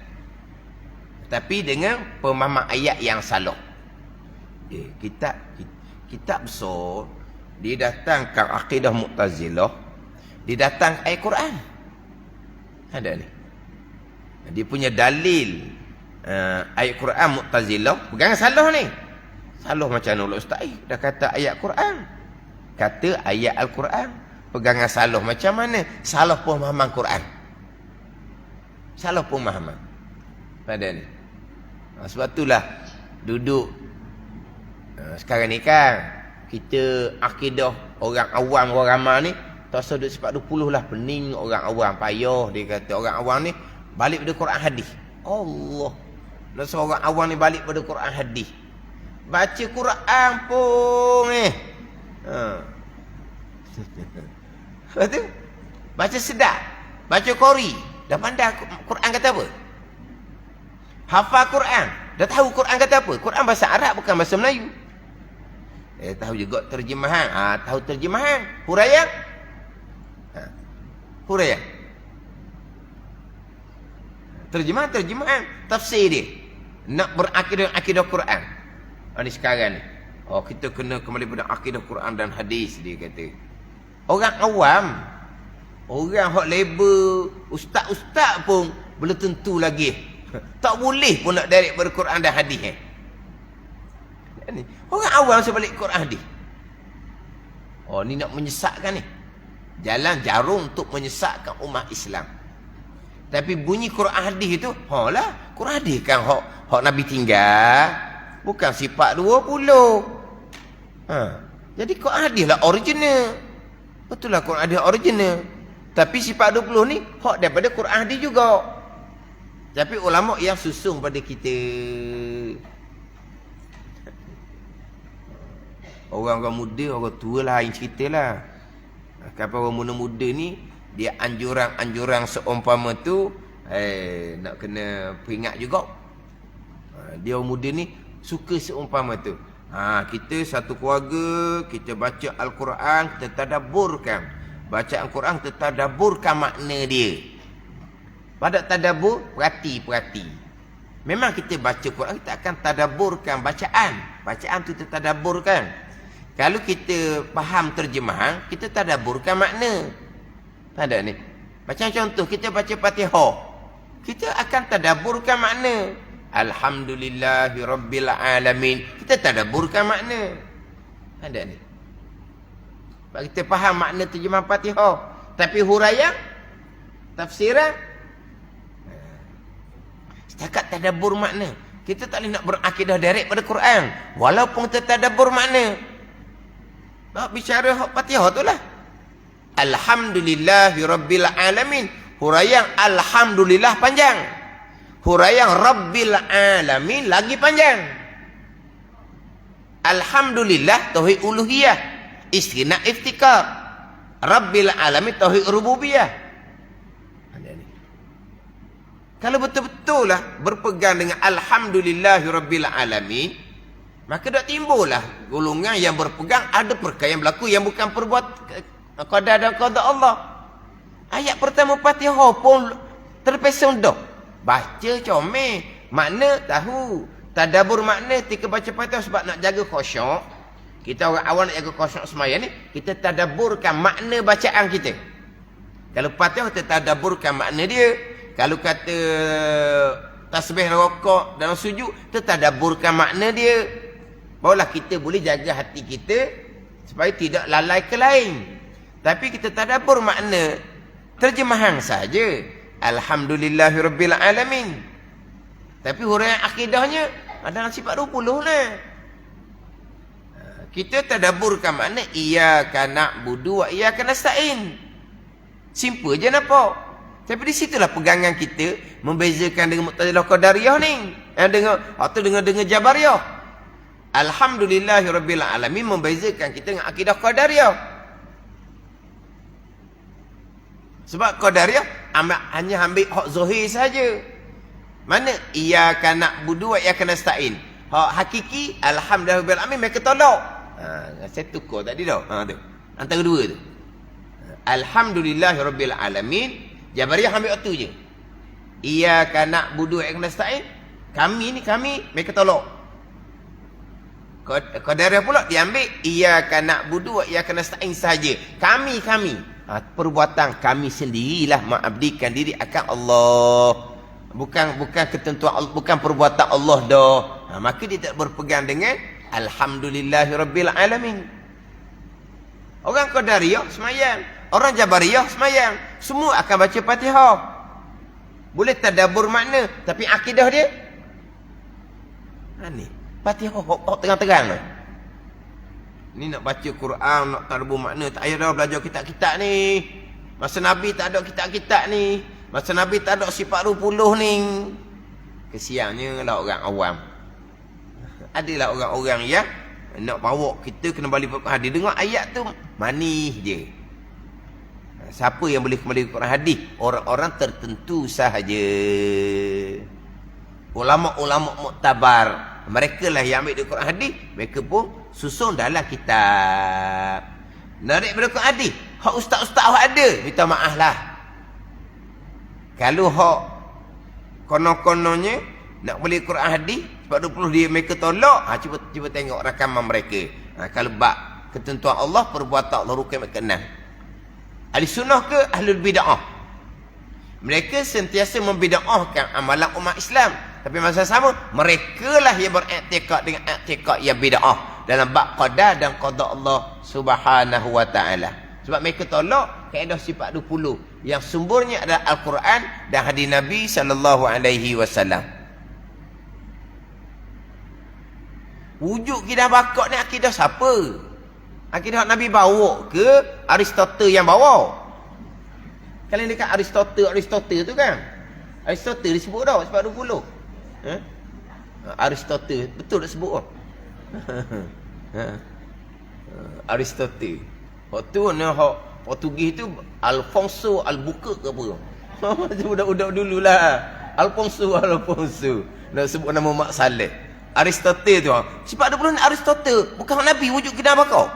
Tapi dengan pemahaman ayat yang salah. Kitab besar didatangkan akidah Mu'tazilah, didatang ayat Quran. Ada ni. Dia punya dalil ayat Quran Mu'tazilah pegang salah ni. Salah macam mana Ustaz? Dah kata ayat Quran. Kata ayat Al-Quran. Pegangan salah macam mana? Salah pemahaman Quran. Salah pemahaman. Pada ni. Sebab itulah duduk sekarang ni kan, kita akidah orang awam, orang ramai ni tak usah duduk sifat 20 lah. Pening orang awam, payah. Dia kata orang awam ni balik pada Quran hadis. Allah, nak seorang awam ni balik pada Quran hadis. Baca Quran pun lepas tu baca sedap, baca Qori, dah pandai Quran kata apa, hafal Quran, dah tahu Quran kata apa. Quran bahasa Arab bukan bahasa Melayu. Tahu juga terjemahan. Tahu terjemahan, huraian. Huraian, terjemahan, tafsir dia. Nak berakidah akidah Quran. Ni sekarang ni, kita kena kembali pada akidah Quran dan hadis, dia kata. Orang awam, orang hak label ustaz-ustaz pun belum tentu lagi. Tak boleh pun nak direct pada Quran dan hadis. Orang awam sebalik Quran hadis. Ni nak menyesatkan ni. Jalan jarum untuk menyesatkan umat Islam. Tapi bunyi Quran hadis itu, lah, Quran hadis kan hak Nabi tinggal. Bukan sifat 20. Jadi Quran hadis lah original. Betul lah Quran hadis original. Tapi sifat 20 ni hak daripada Quran hadis juga. Tapi ulama yang susung pada kita. Orang-orang muda, orang tua lah yang cerita lah. Kalau orang muda-muda ni, dia anjuran-anjuran seumpama tu, nak kena peringat juga. Dia orang muda ni suka seumpama tu. Kita satu keluarga, kita baca Al-Quran, kita tadabburkan. Baca Al-Quran, kita tadabburkan makna dia. Pada tadabbur, perhati. Memang kita baca Quran, kita akan tadabburkan bacaan. Bacaan tu kita tadabburkan. Kalau kita faham terjemahan, kita tadabburkan makna. Ada ni. Macam contoh, kita baca Fatihah. Kita akan tadabburkan makna. Alhamdulillahi Rabbil Alamin. Kita tadabburkan makna. Ada ni. Sebab kita faham makna terjemahan Fatihah. Tapi huraian, tafsiran, setakat tadabbur makna. Kita tak boleh nak berakidah direct pada Quran. Walaupun kita tadabbur makna. Tak bicara Fatihah tu lah. Alhamdulillahi Rabbil Alamin. Huraian Alhamdulillah panjang. Huraian Rabbil Alamin lagi panjang. Alhamdulillah tauhid uluhiyah, istighnaa iftikar. Rabbil Alamin tauhid rububiyah. Kalau betul-betul lah berpegang dengan Alhamdulillahi Rabbil Alamin, maka tak timbullah golongan yang berpegang ada perkara yang berlaku yang bukan perbuat qada dan qada Allah. Ayat pertama Fatihah pun terpesong dah. Baca comel, makna tahu. Tadabbur makna ketika baca Fatihah sebab nak jaga khusyuk. Kita orang awam nak jaga khusyuk sembahyang ni, kita tadabburkan makna bacaan kita. Kalau Fatihah kita tadabburkan makna dia. Kalau kata tasbih rokok dalam sujud, kita tadabburkan makna dia. Barulah kita boleh jaga hati kita supaya tidak lalai ke lain. Tapi kita tadabbur makna terjemahan saja. Alhamdulillahirabbil alamin. Tapi huraian akidahnya ada sifat 20 lah. Kita tadabburkan makna iyyaka na'budu wa iyyaka nasta'in. Simple je nampak. Tapi di situlah pegangan kita membezakan dengan Mu'tazilah Qadariyah ni. Atau dengan Jabariyah. Alhamdulillahirabbil alamin membezakan kita dengan akidah Qadariyah. Sebab Qadariyah hanya ambil hak zahir saja. Mana iyyaka na'budu wa iyyaka nasta'in. Hak hakiki alhamdulillahirabbil alamin mereka tolak. Saya tukar tadi dah. Tu. Antara dua tu. Alhamdulillahirabbil alamin. Jabariyah ambil waktu je. Iyyaka na'budu wa iyyaka nasta'in. Kami mereka tolak. Qadariyah pula dia ambil iyyaka na'budu wa iyyaka nasta'in saja. Kami. Perbuatan kami sendirilah mengabdikan diri akan Allah. Bukan ketentuan Allah, bukan perbuatan Allah dah. Maka dia tak berpegang dengan alhamdulillahirabbil alamin. Orang Qadariyah semayang, orang Jabariyah semayang, semua akan baca Fatihah. Boleh tadabbur makna, tapi akidah dia ni Fatihah terang-terang lah. Ni nak baca Quran, nak tadabbur makna, tak payah dah belajar kitab-kitab ni. Masa Nabi tak ada kitab-kitab ni. Masa Nabi tak ada sifat 20 ni. Kesiannya lah orang awam. Adalah orang-orang yang nak bawa kita kena balik ke hadis. Dengar ayat tu manis je. Siapa yang boleh kembali ke Quran hadis? Orang-orang tertentu sahaja. Ulama-ulama muktabar. Mereka lah yang ambil di Quran hadis. Mereka pun susun dalam kitab. Narik pada Quran hadis. Hak ustaz-ustaz ada. Minta maaf lah. Kalau hak konon-kononnya nak beli Quran hadis sebab 20 dia mereka tolak, cuba tengok rakaman mereka. Kalau bab ketentuan Allah, perbuatan Allah, rukun berkenan. Ahli sunnah ke ahlul bid'ah? Mereka sentiasa membid'ahkan amalan umat Islam. Tapi masa sama, mereka lah yang beriktikad dengan iktikad yang bid'ah dalam bab qada dan qada Allah Subhanahu wa taala. Sebab mereka tolak kaedah sifat 20 yang sumbernya adalah Al-Quran dan hadis Nabi sallallahu alaihi wasallam. Wujud akidah bakok ni akidah siapa? Akidah Nabi bawa ke Aristotle yang bawa? Kalian dekat Aristotle tu kan? Aristotle disebut dah sebab 20. Aristotle betul tak sebut? Aristotle. Waktu ni hak Portugis tu Alfonso Albuquerque ke apa? Macam budak-budak dululah. Alfonso. Nak sebut nama Mak Saleh. Aristotle tu. Sebab 20 ni Aristotle bukan Nabi wujud kena bakau.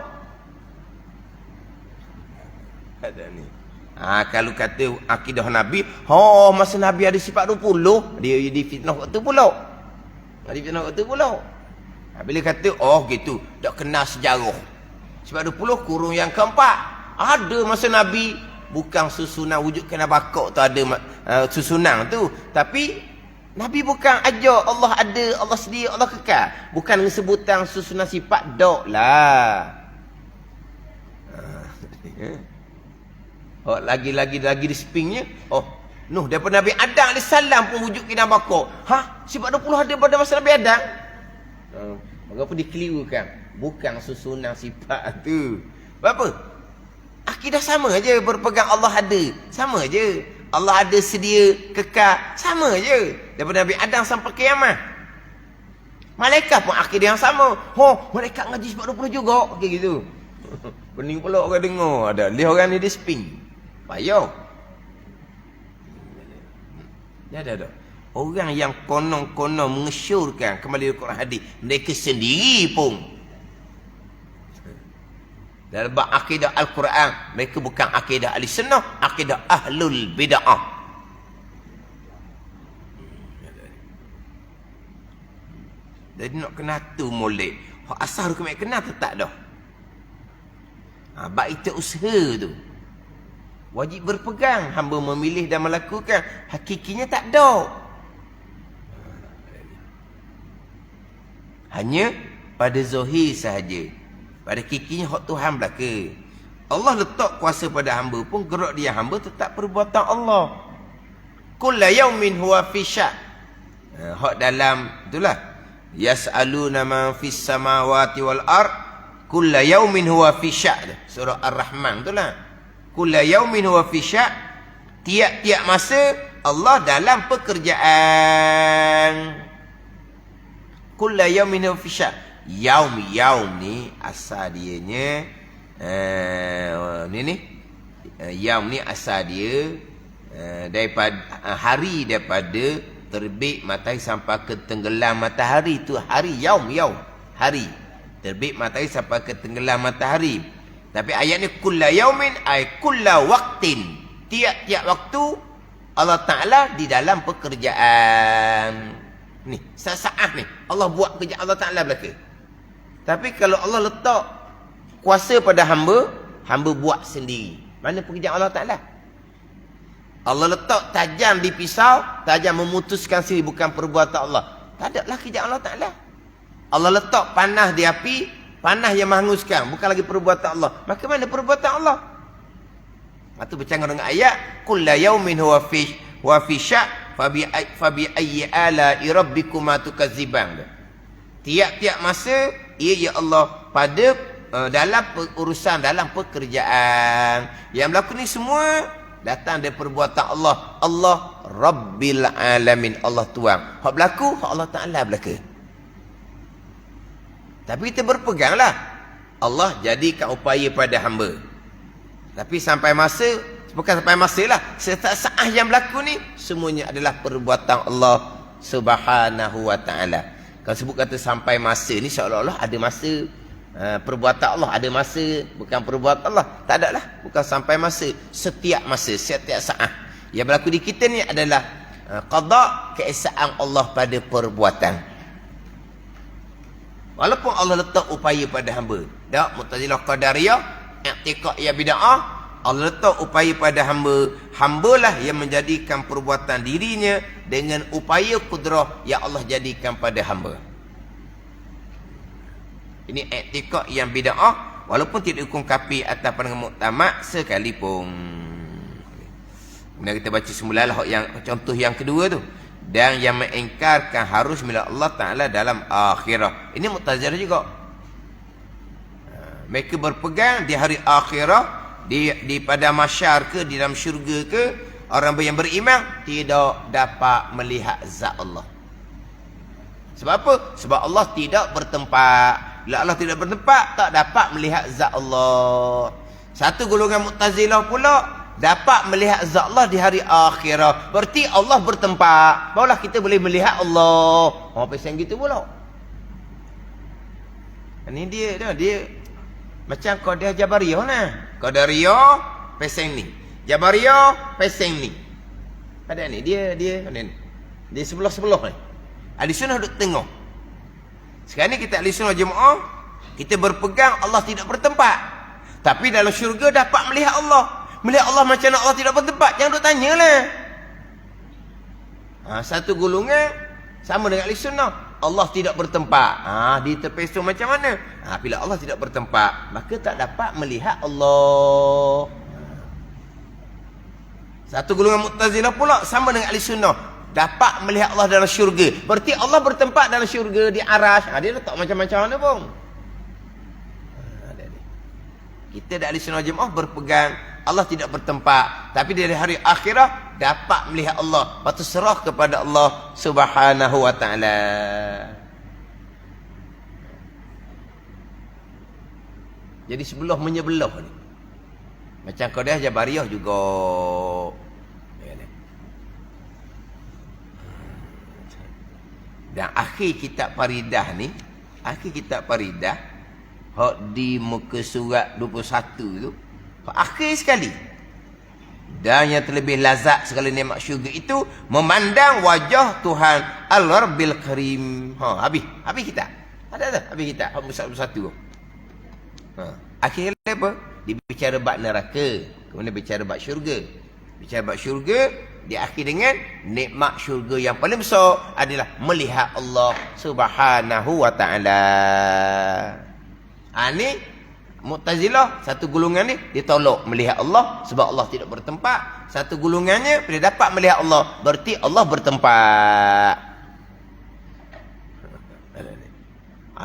Ada ni. Kalau kata akidah Nabi, masa Nabi ada sifat 20, dia difitnah waktu pula. Bila kata, gitu, tak kenal sejarah. Sifat 20 kurung yang keempat. Ada masa Nabi, bukan susunan wujud kena bakok tu ada susunan tu. Tapi, Nabi bukan ajar Allah ada, Allah sedia, Allah kekal. Bukan dengan sebutan susunan sifat, dok lah. Lagi di spingnya. Nuh daripada Nabi Adam AS pun wujud kena bakok. Sifat 20 ada pada masa Nabi Adam. Mengapa dikelirukan? Bukan susunan sifat tu. Apa? Akidah sama je, berpegang Allah ada. Sama je. Allah ada sedia, kekal. Sama je. Daripada Nabi Adam sampai kiamat. Malaikat pun akidah yang sama. Malaikat ngaji sifat 20 juga. Kayak gitu. Pening pula orang dengar. Ada lihat orang ni dia spin. Payah. Ada. Orang yang konon-konon mengesyorkan kembali Al-Quran hadis, mereka sendiri pun dalam akidah Al-Quran, mereka bukan akidah ahli sunnah, akidah ahlul bid'ah. Jadi nak kena tu molek. Asal hukum kena tu tak dah. Baik itu usaha tu. Wajib berpegang, hamba memilih dan melakukan. Hakikinya tak ada. Hanya pada zahir sahaja. Pada kikinya hak Tuhan belaka. Allah letak kuasa pada hamba pun gerak dia hamba tetap perbuatan Allah. Kullu yaumin huwa fi sya'. Hak dalam itulah. Yas'aluna man fis samawati wal ard. Kullu yaumin huwa fi sya'. Surah Ar-Rahman itulah. Kullu yaumin huwa fi sya'. Tiap-tiap masa Allah dalam pekerjaan. Kullu yaumin huwa fi sya'. Yaum ni asal dianya yaum ni asal dia daripada hari daripada terbit matahari sampai ke tenggelam matahari, tu hari yaum hari terbit matahari sampai ke tenggelam matahari. Tapi ayat ni kullu yaumin ay kullu waqtin, tiap-tiap waktu Allah Taala di dalam pekerjaan ni saat ni Allah buat kerja Allah Taala belaka. Tapi kalau Allah letak kuasa pada hamba buat sendiri. Mana pekerjaan Allah Ta'ala? Allah letak tajam di pisau, tajam memutuskan sendiri, bukan perbuatan Allah. Tak ada lah kerjaan Allah Ta'ala. Allah letak panah di api, panah yang menghanguskan, bukan lagi perbuatan Allah. Maka mana perbuatan Allah? Itu bercanggah dengan ayat kullu yaumin huwa fi sya' fabi ayyi ala'i rabbikuma tukadziban. Tiap-tiap masa ya Allah pada dalam urusan, dalam pekerjaan yang berlaku ni semua datang dari perbuatan Allah. Allah Rabbil Alamin, Allah Tuhan. Hak berlaku, hak Allah Ta'ala berlaku. Tapi kita berpeganglah Allah jadikan upaya pada hamba. Tapi sampai masa, bukan sampai masa lah, setiap saat yang berlaku ni semuanya adalah perbuatan Allah Subhanahu wa Ta'ala. Kalau sebut kata sampai masa ni seolah-olah ada masa perbuatan Allah, ada masa bukan perbuatan Allah. Tak ada lah, bukan sampai masa, setiap masa, setiap saat. Yang berlaku di kita ni adalah qada, keesaan Allah pada perbuatan. Walaupun Allah letak upaya pada hamba. Tak, Mu'tazilah Qadariyah, i'tiqad ya bid'ah. Allah letak upaya pada hamba. Hambalah yang menjadikan perbuatan dirinya dengan upaya kudrah yang Allah jadikan pada hamba. Ini i'tiqad yang bid'ah, walaupun tidak hukum kafir atas pandangan muktamad sekalipun. Kemudian kita baca semula lah yang contoh yang kedua tu. dan yang mengingkarkan harus milik Allah Ta'ala dalam akhirah. Ini Mu'tazilah juga. Mereka berpegang di hari akhirah, di pada masyar ke, di dalam syurga ke, orang yang beriman tidak dapat melihat zat Allah. Sebab apa? Sebab Allah tidak bertempat. Bila Allah tidak bertempat, tak dapat melihat zat Allah. Satu golongan Mu'tazilah pula dapat melihat zat Allah di hari akhirah. Berarti Allah bertempat, barulah kita boleh melihat Allah. Orang pesan gitu pula. Ini dia macam Qadariyah Jabariyah nah. Qadariyah pesan ni, Jabariyah pesan ni. Ada ni dia ada ni. Dia sebelah-sebelah ni. Ahli sunnah duduk tengok. Sekarang ni kita ahli sunnah jemaah, kita berpegang Allah tidak bertempat. Tapi dalam syurga dapat melihat Allah. Melihat Allah macam mana Allah tidak bertempat? Jangan duk tanyalah. Satu golongan sama dengan ahli sunnah, Allah tidak bertempat. Di terpeso macam mana? Bila Allah tidak bertempat, maka tak dapat melihat Allah. Satu golongan Mu'tazilah pula sama dengan ahli sunnah, dapat melihat Allah dalam syurga. Berarti Allah bertempat dalam syurga, di arash. Dia letak macam-macam mana pun. Kita dari ahli sunnah jemaah berpegang Allah tidak bertempat, tapi dari hari akhirah dapat melihat Allah. Lepas tu serah kepada Allah Subhanahu wa ta'ala. Jadi sebelah menyebelah ni. Macam Qadariyah Jabariyah juga. Dan akhir kitab Faridah ni, akhir kitab Faridah hak di muka surat 21 tu, akhir sekali. Dan yang terlebih lazat sekali nikmat syurga itu memandang wajah Tuhan Al-Rabbil Karim. Habis kita. Ada habis kita. Hak muka 21 tu. Akhir apa? Dia bicara bab neraka, kemudian bicara bab syurga. Bicara bab syurga, diakhir dengan nikmat syurga yang paling besar adalah melihat Allah Subhanahu wa ta'ala. Ni Mu'tazilah, satu golongan ni dia tolak melihat Allah sebab Allah tidak bertempat. Satu golongannya dia dapat melihat Allah, berarti Allah bertempat.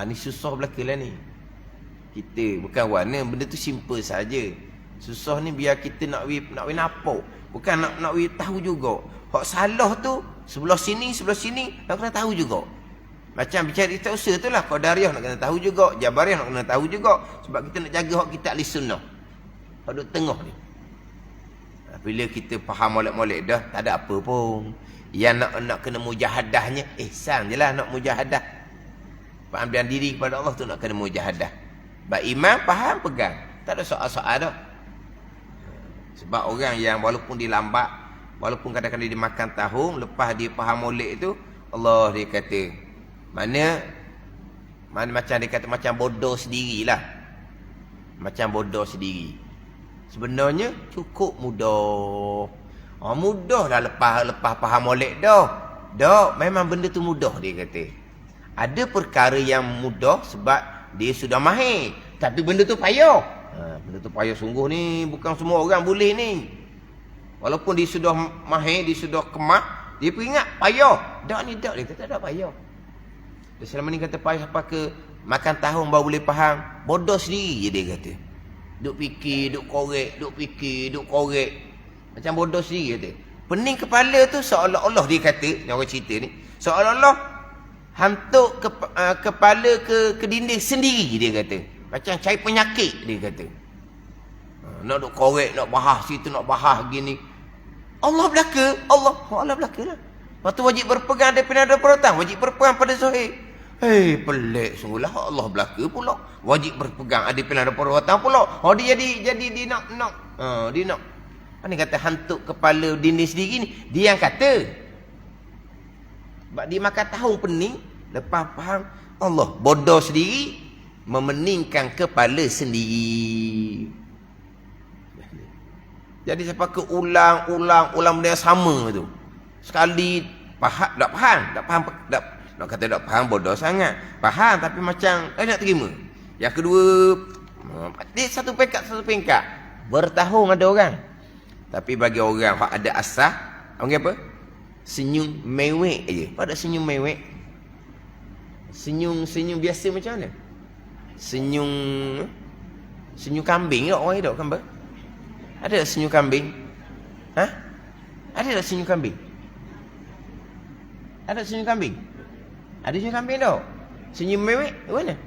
Ni susah belaka lah ni. Kita bukan warna, benda tu simple saja. Susah ni biar kita nak nampak. Bukan nak tahu juga. Hak salah tu sebelah sini nak kena tahu juga. Macam bicara kita usaha tu lah. Qadariyah nak kena tahu juga, Jabariyah nak kena tahu juga. Sebab kita nak jaga hak kita ahli sunnah. Hak duduk tengah ni. Bila kita faham molek-molek dah, tak ada apa pun. Yang nak kena mujahadahnya, ihsan je lah nak mujahadah. Pengambilan diri kepada Allah tu nak kena mujahadah. Baik iman, faham, pegang. Tak ada soal-soal dah. Sebab orang yang walaupun dia lambat, walaupun kadang-kadang dia makan tahun, lepas dia faham molek tu, Allah dia kata, mana macam dia kata macam bodoh sendirilah. Macam bodoh sendiri. Sebenarnya cukup mudah. Mudahlah lepas faham molek dah. Memang benda tu mudah dia kata. Ada perkara yang mudah sebab dia sudah mahir, tapi benda tu payah. Benda tu payah sungguh ni, bukan semua orang boleh ni. Walaupun dia sudah mahir, dia sudah kemak, dia peringat payah. Dak dia kata tak ada payah. Dia selama ni kata payah apa ke makan tahun baru boleh faham. Bodoh sendiri je dia kata. Duk fikir, duk korek. Macam bodoh sendiri kata. Pening kepala tu seolah-olah dia kata, yang orang cerita ni, seolah-olah hantuk kepala ke dinding sendiri dia kata. Macam cari penyakit dia kata. Nak duk korek, nak bahas situ, nak bahas gini. Allah belaka, Allah belaka lah. Lepas tu wajib berpegang daripada ada perotang, wajib berpegang pada zahir. Pelik sungguhlah, Allah belaka pula. Wajib berpegang ada pilihan ada perbuatan pula. Dia jadi dia nak. Ni kata hantuk kepala dinding sendiri ni, dia yang kata. Sebab dia makan tahu pening, lepas faham Allah bodoh sendiri, memeningkan kepala sendiri. Jadi siapa ke ulang benda yang sama tu. Sekali faham, nak kata tak faham bodoh sangat. Faham tapi macam nak terima. Yang kedua, dia satu pengkat. Bertahun ada orang. Tapi bagi orang yang ada asah, orang apa? Senyum mewek aja. Pada senyum mewek. Senyum biasa macam mana? Senyum kambing tak orang hidup kan? Ada tak senyum kambing? Ha? Ada tak senyum kambing? Ada senyum kambing? Ada senyum kambing tak? Senyum mewek mana?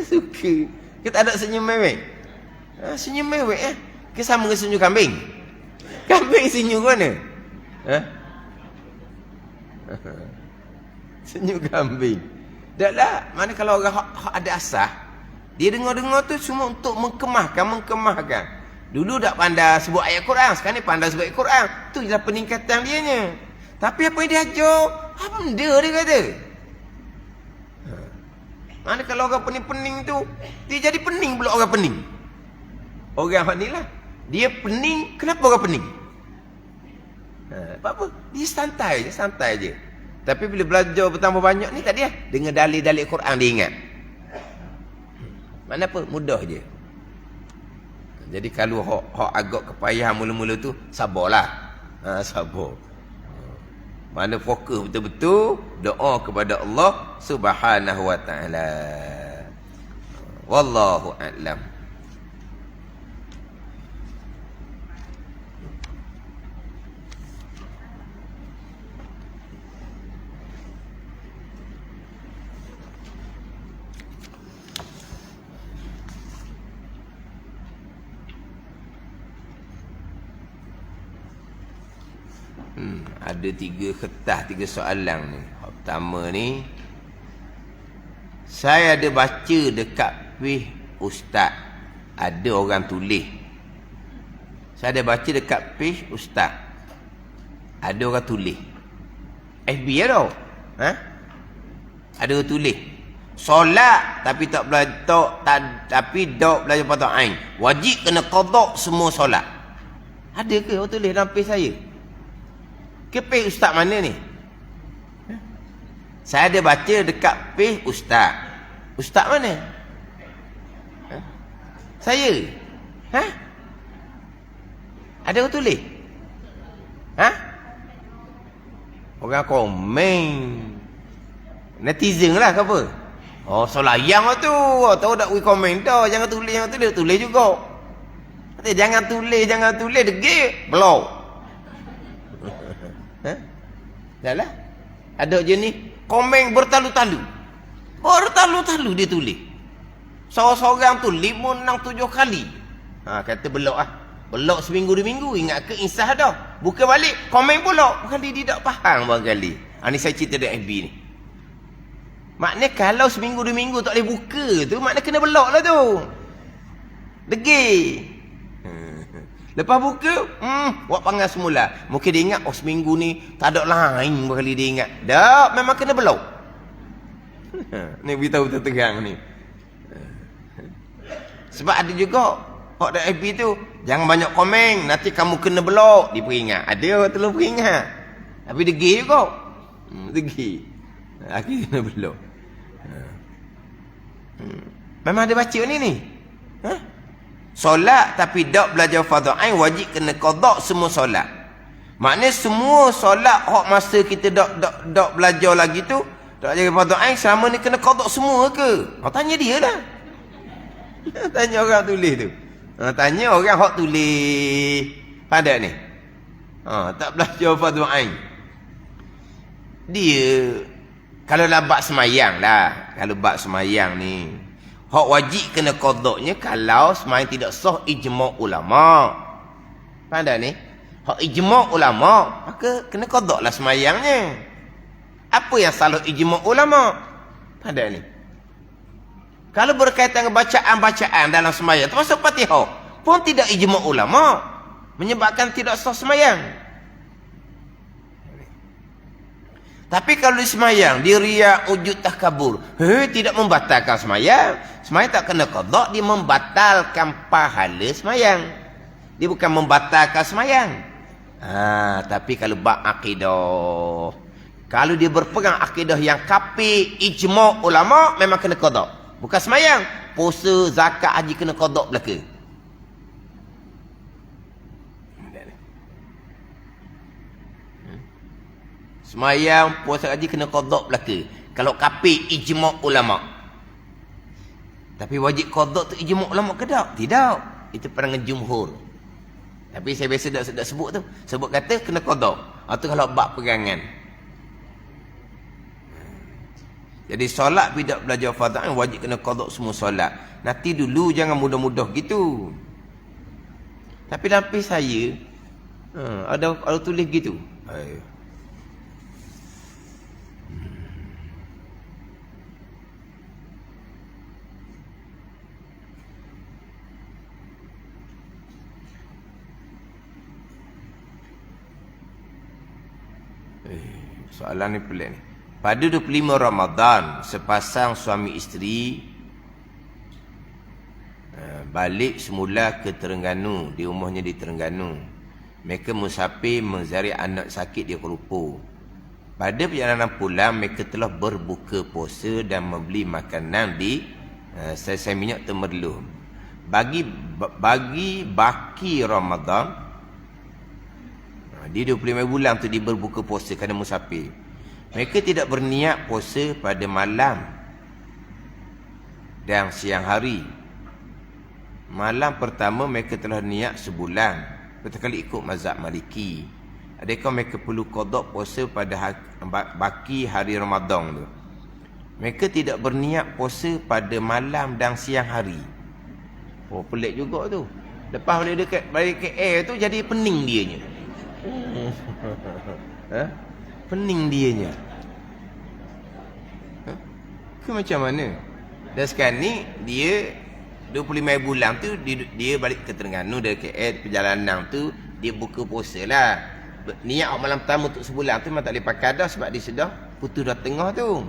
Suka. Kita ada senyum mewek. Senyum mewek ke sama dengan senyum kambing? Kambing senyum mana? Senyum kambing. Taklah, mana kalau orang hak ada asah, dia dengar-dengar tu cuma untuk mengkemahkan. Dulu tak pandai sebut ayat Quran, sekarang ni pandai sebut ayat Quran. Tu je peningkatan dia nya. Tapi apa yang dia ajar? Apa benda dia kata? Mana kalau orang pening-pening tu, dia jadi pening pula orang pening. Orang hak ni lah. Dia pening, kenapa orang pening? Apa? Dia santai je. Tapi bila belajar bertambah banyak ni tadi dengan dalil-dalil Quran dia ingat. Mana apa? Mudah je. Jadi kalau hak agak kepayahan mula-mula tu, sabarlah. Sabar. Mana fokus betul-betul doa kepada Allah Subhanahu wa taala. Wallahu a'lam. Ada 3 soalan ni. Pertama ni, saya ada baca dekat page ustaz, ada orang tulis. Saya ada baca dekat page ustaz, ada orang tulis. FB ya tau. Ada orang tulis. Solat tapi tak belajar tapi tak belajar fardu ain. Wajib kena qada semua solat. Ada ke orang tulis dalam page saya? Ke page ustaz mana ni? Saya ada baca dekat page ustaz. Ustaz mana? Saya? Ada orang tulis? Orang komen. Netizen lah ke apa? Oh, solayang lah tu. Tahu tak komen dah. Jangan tulis juga. Jangan tulis degil. Belum. Dah lah. Ada je ni komen bertalu-talu dia tulis. Seorang-seorang tu 5, 6, 7 kali. Kata belok lah. Belok seminggu 2 minggu. Ingat ke insah dah. Buka balik komen pula. Kali dia tak faham barangkali. Ni saya cerita dari FB ni. Maknanya kalau seminggu 2 minggu tak boleh buka tu, maknanya kena belok lah tu. Degil. Lepas buka, buat panggil semula. Mungkin dia ingat, seminggu ni tak ada lain berkali dia ingat. Tak, memang kena belok. Ni beritahu terang ni. Sebab ada juga, hak dari FB tu, jangan banyak komen, nanti kamu kena belok. Dia peringat. Ada orang tu peringat. Tapi degil juga. Degil. Akhirnya kena belok. Memang ada baca ni. Solat tapi tak belajar fardu ain, wajib kena qada semua solat. Maknanya semua solat hak masa kita tak belajar lagi tu, tak belajar fardu ain, selama ni kena qada semua ke? Tanya dia lah. Tanya orang tulis tu. Tanya orang hak tulis pada ni. Tak belajar fardu ain. Dia kalau lah bab semayang lah. Kalau bab semayang ni, hak wajib kena qadanya kalau semayang tidak sah ijma' ulama. Faham tak ni? Hak ijma' ulama, maka kena qada lah semayangnya. Apa yang salah ijma' ulama? Faham tak ni? Kalau berkaitan dengan bacaan-bacaan dalam semayang, termasuk Fatihah, pun tidak ijma' ulama, menyebabkan tidak sah semayang. Tapi kalau di semayang, dia riak, ujud, takabur, tidak membatalkan semayang. Semayang tak kena qada, dia membatalkan pahala semayang. Dia bukan membatalkan semayang. Tapi kalau bab akidah, kalau dia berpegang akidah yang kafir, ijma' ulama, memang kena qada. Bukan semayang, puasa, zakat, haji kena qada belaka. Semayang, puasa haji kena qada belaka. Kalau kafir, ijma' ulama'. Tapi wajib qada tu ijma' ulama' ke tak? Tidak. Itu pandangan jumhur. Tapi saya biasa tak sebut tu. Sebut kata kena qada. Itu kalau bab pegangan. Jadi solat tidak belajar fardu wajib kena qada semua solat. Nanti dulu jangan mudah-mudah gitu. Tapi dalam saya ada tulis gitu. Soalan ni pelik ni. Pada 25 Ramadan, sepasang suami isteri balik semula ke Terengganu, di rumahnya di Terengganu. Mereka musafir menzari anak sakit di Kelupu. Pada perjalanan pulang, mereka telah berbuka puasa dan membeli makanan di Selesai Minyak Temerloh. Bagi baki Ramadan, di 25 bulan tu dia berbuka puasa kerana musafir. Mereka tidak berniat puasa pada malam dan siang hari. Malam pertama mereka telah niat sebulan. Betul kali ikut mazhab Maliki. Adakah mereka perlu qada puasa pada baki hari Ramadan tu? Mereka tidak berniat puasa pada malam dan siang hari. Oh, pelik juga tu. Lepas balik ke air tu jadi pening dianya. Pening dianya. Ke macam mana? Dan sekarang ni dia 25 bulan tu dia balik ke Terengganu dari KL. Perjalanan tu dia buka puasa lah. Niat malam pertama untuk sebulan tu memang tak boleh pakai dah sebab dia sudah putus dah tengah tu.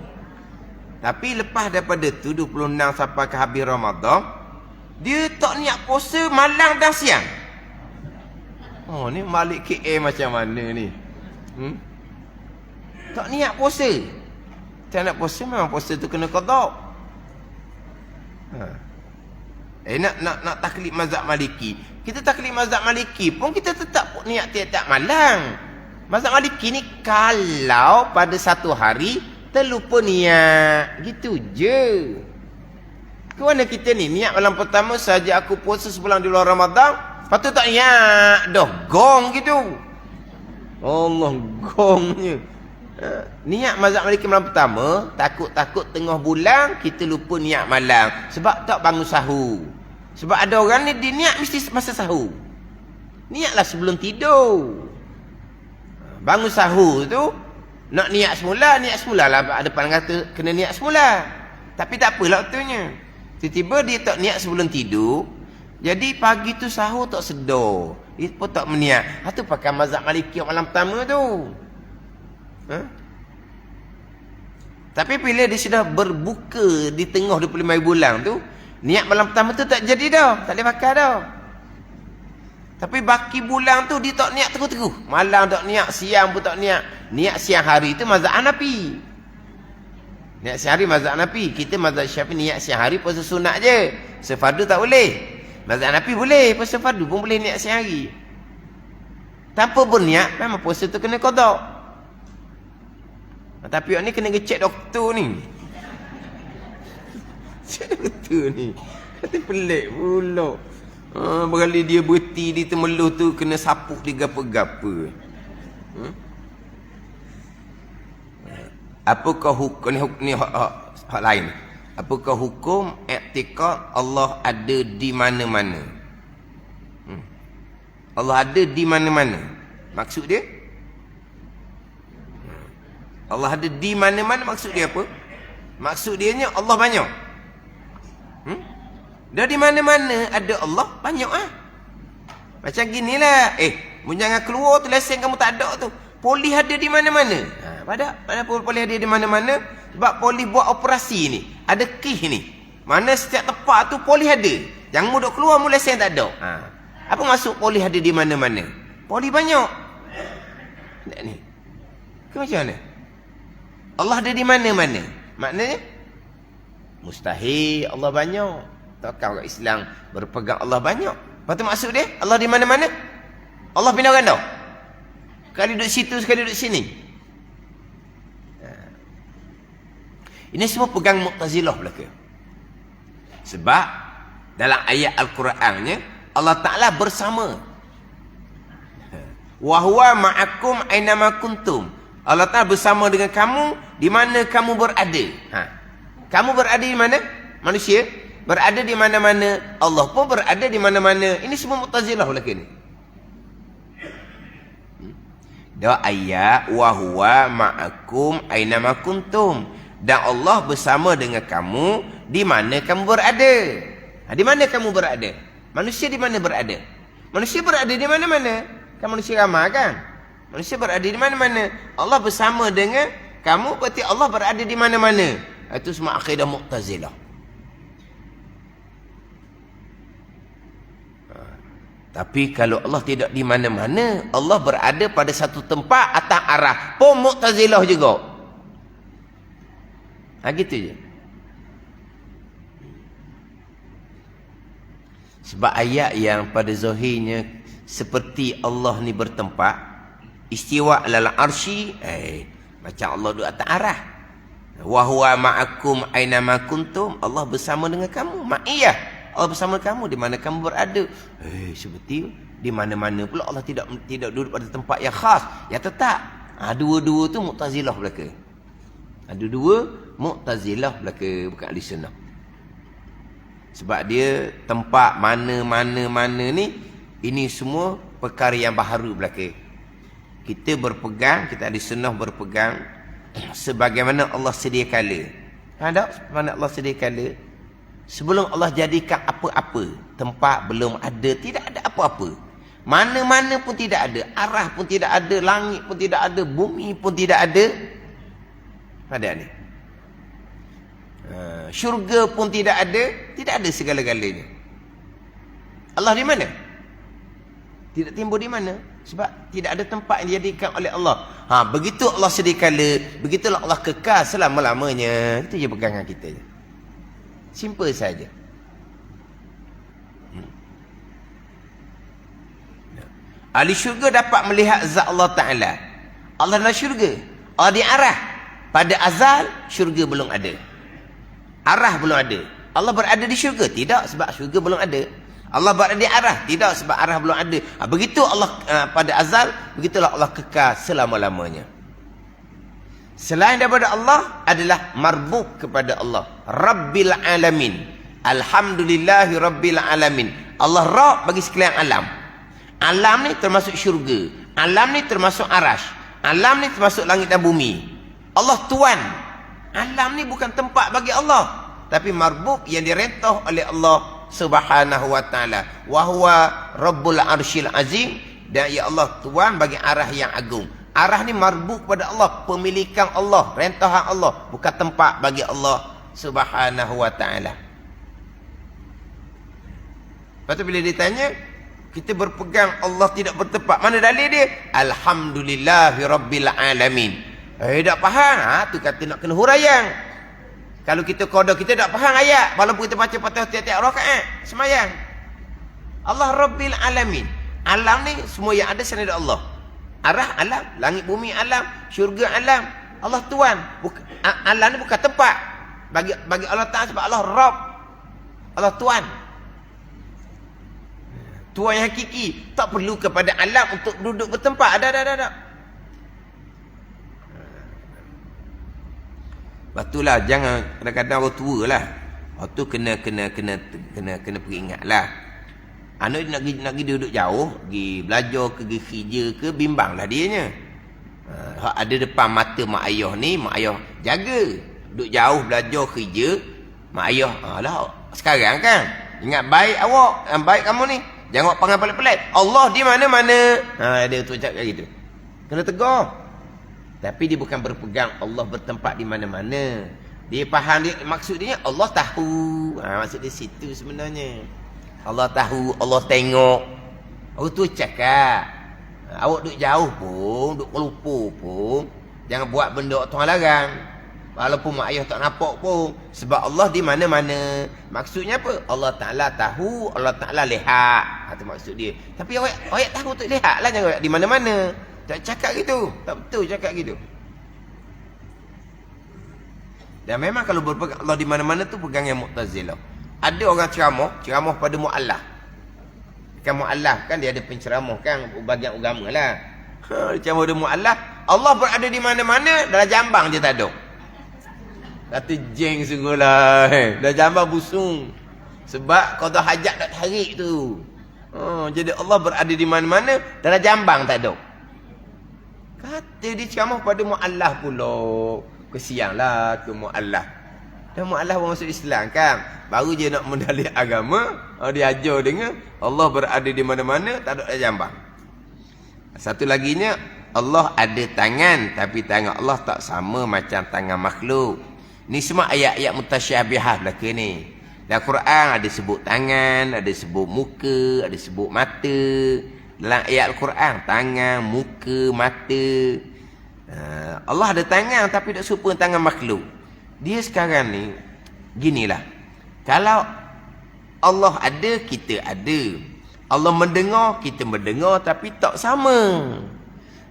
Tapi lepas daripada tu 26 sampai ke habis Ramadan, dia tak niat puasa malam dan siang. Oh, ni balik KL macam mana ni? Tak niat puasa. Tak nak puasa, memang puasa tu kena qada. Nak taklid mazhab Maliki. Kita taklid mazhab Maliki pun kita tetap niat tiap-tiap malam. Mazhab Maliki ni kalau pada satu hari terlupa niat, gitu je. Ke mana kita ni niat malam pertama saja aku puasa sebulan di luar Ramadan. Lepas tu tak niat. Dah gong gitu. Allah gongnya. Niat mazhab Maliki malam pertama. Takut-takut tengah bulan kita lupa niat malam. Sebab tak bangun sahur. Sebab ada orang ni dia niat mesti masa sahur. Niatlah sebelum tidur. Bangun sahur tu nak niat semula. Niat semula lah. Ada pandangan kata kena niat semula. Tapi tak apalah waktunya. Tiba-tiba dia tak niat sebelum tidur. Jadi pagi tu sahur tak sedar. Dia pun tak meniat. Itu pakai mazhab Maliki malam pertama tu. Tapi bila dia sudah berbuka di tengah 25 bulan tu, niat malam pertama tu tak jadi dah. Tak boleh pakai dah. Tapi baki bulan tu dia tak niat terus-terus. Malam tak niat, siang pun tak niat. Niat siang hari tu mazhab Hanafi. Niat siang hari mazhab Hanafi. Kita mazhab Syafi'i niat siang hari puasa sunat je. Sefardu tak boleh. Mazhab Hanafi boleh, puasa fardu pun boleh niat siang hari. Tanpa berniat, memang puasa tu kena qada. Tapi orang ni kena cek doktor ni. Cek doktor ni. Kata pelik pula. Berkali dia berhenti di Temerloh tu kena sapuk di gapa-gapa. Apakah hukum ni hak lain? Apakah hukum i'tiqad Allah ada di mana-mana? Allah ada di mana-mana. Maksud dia? Allah ada di mana-mana maksud dia apa? Maksud dia nya Allah banyak. Dah di mana-mana ada Allah banyak ah. Macam ginilah. Jangan keluar tu lesen kamu tak ada tu. Polis ada di mana-mana. Mana polis ada di mana-mana? Sebab polis buat operasi ni. Ada key ni. Mana setiap tempat tu polis ada. Jangan mu duk keluar mu lesen tak ada. Apa maksud polis ada di mana-mana? Polis banyak. Tak ni. Ke macam mana? Allah ada di mana-mana. Maknanya mustahil Allah banyak. Takkan orang Islam berpegang Allah banyak. Lepas tu maksud dia Allah di mana-mana? Allah pindah ganda. Sekali duduk situ, sekali duduk sini. Ini semua pegang Mu'tazilah belaka. Sebab dalam ayat Al-Qurannya Allah Ta'ala bersama. Wa huwa ma'akum ainama kuntum. Allah Ta'ala bersama dengan kamu di mana kamu berada. Kamu berada di mana? Manusia berada di mana-mana. Allah pun berada di mana-mana. Ini semua Mu'tazilah belaka ni. Dah ayat wa huwa ma'akum ainama kuntum. Dan Allah bersama dengan kamu di mana kamu berada. Di mana kamu berada? Manusia di mana berada? Manusia berada di mana-mana. Kan manusia ramai kan? Manusia berada di mana-mana. Allah bersama dengan kamu, berarti Allah berada di mana-mana. Itu semua akidah Mu'tazilah. Tapi kalau Allah tidak di mana-mana, Allah berada pada satu tempat atas arah, pun Mu'tazilah juga. Gitu je. Sebab ayat yang pada zahirnya seperti Allah ni bertempat, istiwa alal arsy, macam Allah duduk atas arah. Wa huwa ma'akum ainama kuntum. Allah bersama dengan kamu. Ma'iyah. Allah bersama kamu di mana kamu berada. Seperti di mana-mana pula Allah tidak duduk pada tempat yang khas, yang tetap. Dua-dua tu Mu'tazilah belaka. Dua-dua Mu'tazilah belaka, bukan ahli sunnah. Sebab dia tempat mana-mana ni, ini semua perkara yang baharu belaka. Kita berpegang, kita ahli sunnah berpegang sebagaimana Allah sedia kala. Tak? Mana Allah sedia kala. Sebelum Allah jadikan apa-apa, tempat belum ada, tidak ada apa-apa. Mana-mana pun tidak ada, arah pun tidak ada, langit pun tidak ada, bumi pun tidak ada. Ada ni. Syurga pun tidak ada segala-galanya. Allah di mana? Tidak timbul di mana? Sebab tidak ada tempat yang dijadikan oleh Allah. Begitu Allah sedia kala, begitulah Allah kekal selama-lamanya. Itu je pegangan kita je. Simple saja. Ahli syurga dapat melihat zat Allah Ta'ala. Allah dalam syurga. Allah di arah. Pada azal, syurga belum ada. Arah belum ada. Allah berada di syurga? Tidak, sebab syurga belum ada. Allah berada di arah? Tidak, sebab arah belum ada. Begitu Allah pada azal, begitulah Allah kekal selama-lamanya. Selain daripada Allah adalah marbub kepada Allah. Rabbil alamin. Alhamdulillahi rabbil alamin. Allah Rabb bagi sekalian alam. Alam ni termasuk syurga. Alam ni termasuk arash. Alam ni termasuk langit dan bumi. Allah Tuan. Alam ni bukan tempat bagi Allah, tapi marbub yang direntah oleh Allah Subhanahu wa ta'ala. Wa huwa rabbul arsyil azim. Dan ya Allah Tuan bagi arah yang agung. Arah ni marbuk pada Allah, pemilikan Allah, rentahan Allah, bukan tempat bagi Allah Subhanahu wa ta'ala. Lepas tu bila ditanya, kita berpegang Allah tidak bertempat. Mana dalil dia? Alhamdulillahi rabbil alamin. Tak faham? Tu kata nak kena huraian. Kalau kita qada, kita tak faham ayat, walaupun kita baca Fatihah tiap-tiap rakaat semayang. Allah rabbil alamin. Alam ni semua yang ada selain Allah. Arah alam, langit bumi alam, syurga alam. Allah Tuan. Alam ni bukan tempat bagi Allah Ta'ala, sebab Allah Rabb. Allah Tuan. Tuan yang hakiki. Tak perlu kepada alam untuk duduk bertempat. Ada. Batulah, jangan kadang-kadang orang tua lah. Waktu kena peringat lah. Anak nak pergi duduk jauh, pergi belajar ke, pergi kerja ke, bimbanglah dianya. Ada depan mata mak ayah ni, mak ayah jaga. Duduk jauh belajar kerja, mak ayah, lah sekarang kan, ingat baik awak, yang baik kamu ni. Jangan awak panggil pelik-pelik. Allah di mana-mana. Dia tu cakap gitu. Kena tegur. Tapi dia bukan berpegang Allah bertempat di mana-mana. Dia faham dia, maksud dia Allah tahu. Maksud dia situ sebenarnya. Allah tahu, Allah tengok. Orang tu cakap, awak duduk jauh pun, duduk kelupur pun, jangan buat benda Tuhan larang. Walaupun mak ayah tak nampak pun. Sebab Allah di mana-mana. Maksudnya apa? Allah Ta'ala tahu, Allah Ta'ala lihat. Itu maksud dia. Tapi awak tahu untuk lihat lah, jangan di mana-mana. Tak cakap gitu. Tak betul cakap gitu. Dan memang kalau berpegang Allah di mana-mana tu pegang yang Mu'tazilah. Ada orang ceramah pada mu'allaf. Kan mu'allaf kan dia ada penceramah kan bahagian agama lah. Dia ceramah pada mu'allaf, Allah berada di mana-mana, dalam jambang je tak ada. Kata jeng sungguhlah. Dah jambang busung. Sebab qada hajat tak tarik tu. Jadi Allah berada di mana-mana, dalam jambang tak ada. Kata dia ceramah pada mu'allaf pula. Kesianlah ke mu'allaf. Dan mu'allaf orang masuk Islam kan. Baru je nak mendalih agama. Dia ajar dengan Allah berada di mana-mana, tak ada jambang. Satu laginya, Allah ada tangan. Tapi tangan Allah tak sama macam tangan makhluk. Ni semua ayat-ayat mutasyabihah belaka ni. Dalam Quran ada sebut tangan, ada sebut muka, ada sebut mata. Dalam ayat Al-Quran, tangan, muka, mata. Allah ada tangan tapi tak serupa tangan makhluk. Dia sekarang ni ginilah. Kalau Allah ada, kita ada. Allah mendengar, kita mendengar tapi tak sama.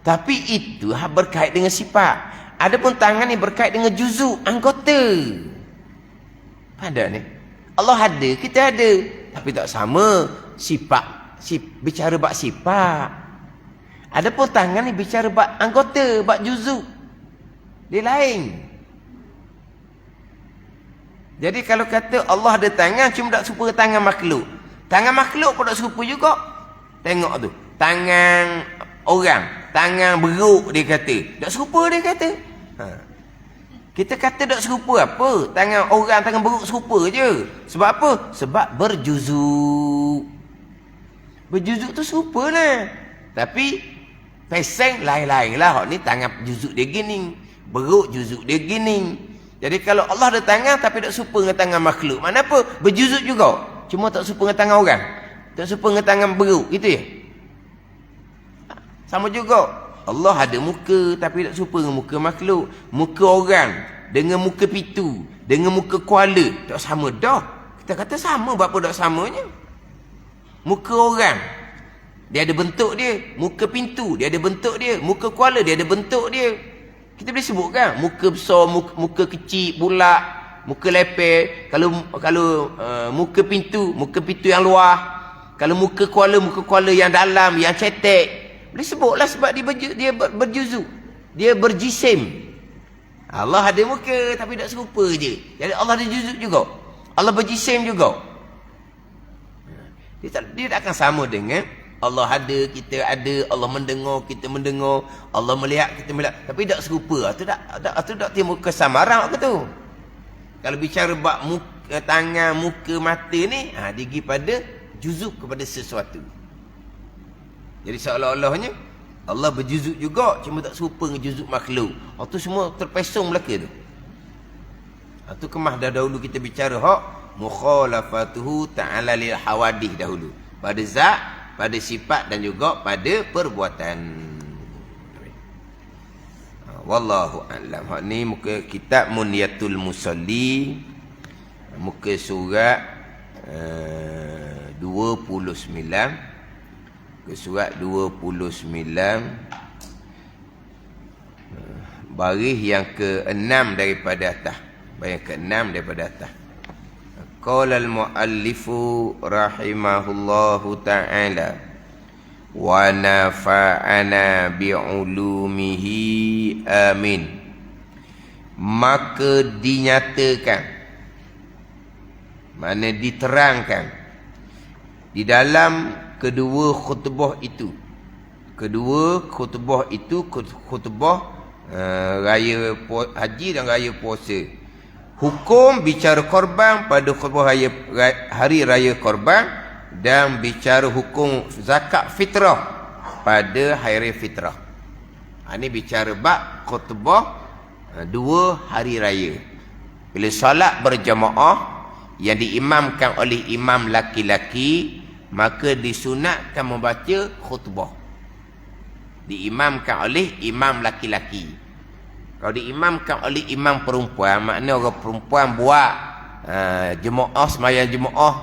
Tapi itu berkait dengan sifat. Adapun tangan ni berkait dengan juzuk, anggota. Pada ni Allah ada, kita ada, tapi tak sama sifat. Bicara bab sifat. Adapun tangan ni bicara bab anggota, bab juzuk. Dia lain. Jadi kalau kata Allah ada tangan, cuma tak serupa tangan makhluk. Tangan makhluk pun tak serupa juga. Tengok tu. Tangan orang. Tangan beruk dia kata. Tak serupa dia kata. Kita kata tak serupa apa? Tangan orang, tangan beruk serupa je. Sebab apa? Sebab berjuzuk. Berjuzuk tu serupa lah. Tapi peseng lain-lain lah. Ni tangan juzuk dia gini. Beruk juzuk dia gini. Jadi kalau Allah ada tangan tapi tak serupa dengan tangan makhluk. Mana apa? Berjuzuk juga. Cuma tak serupa dengan tangan orang. Tak serupa dengan tangan beruk. Gitu ya? Sama juga. Allah ada muka tapi tak serupa dengan muka makhluk. Muka orang dengan muka pitu, dengan muka kuala, tak sama dah. Kita kata sama, berapa tak samanya? Muka orang, dia ada bentuk dia. Muka pintu, dia ada bentuk dia. Muka kuala, dia ada bentuk dia. Kita boleh sebut kan? Muka besar, muka kecil, bulat, muka lepek. Kalau muka pintu yang luar. Kalau muka kuala yang dalam, yang cetek. Boleh sebutlah sebab dia berjuzuk. Dia berjisim. Allah ada muka tapi tak serupa je. Jadi Allah ada juzuk juga. Allah berjisim juga. Dia tak akan sama dengan Allah ada, kita ada. Allah mendengar, kita mendengar. Allah melihat, kita melihat. Tapi tak serupa. Itu tak timbul kesamaran apa tu. Kalau bicara bab muka, tangan, muka, mata ni, dia pergi pada juzuk kepada sesuatu. Jadi seolah-olahnya Allah berjuzuk juga, cuma tak serupa dengan juzuk makhluk. Itu semua terpesong belaka tu. Itu kemah dahulu kita bicara mukhalafatuhu ta'ala lil hawadih dahulu. Pada zat, pada sifat dan juga pada perbuatan. Wallahu a'lam. Ni muka kitab Munyatul Musalli, muka surat 29. Ke surat 29, baris yang ke-6 daripada atas. Baris ke-6 daripada atas. Qala al-muallifu rahimahullahu ta'ala wa nafa'ana bi'ulumihi amin. Maka dinyatakan, mana diterangkan di dalam kedua khutbah itu. Khutbah raya haji dan raya puasa. Hukum bicara korban pada khutbah hari raya korban, dan bicara hukum zakat fitrah pada hari raya fitrah. Ini bicara bab khutbah dua hari raya. Bila solat berjamaah yang diimamkan oleh imam laki-laki, maka disunatkan membaca khutbah. Diimamkan oleh imam laki-laki. Kalau diimamkan oleh imam perempuan, makna orang perempuan buat jemaah, sembahyang jemaah,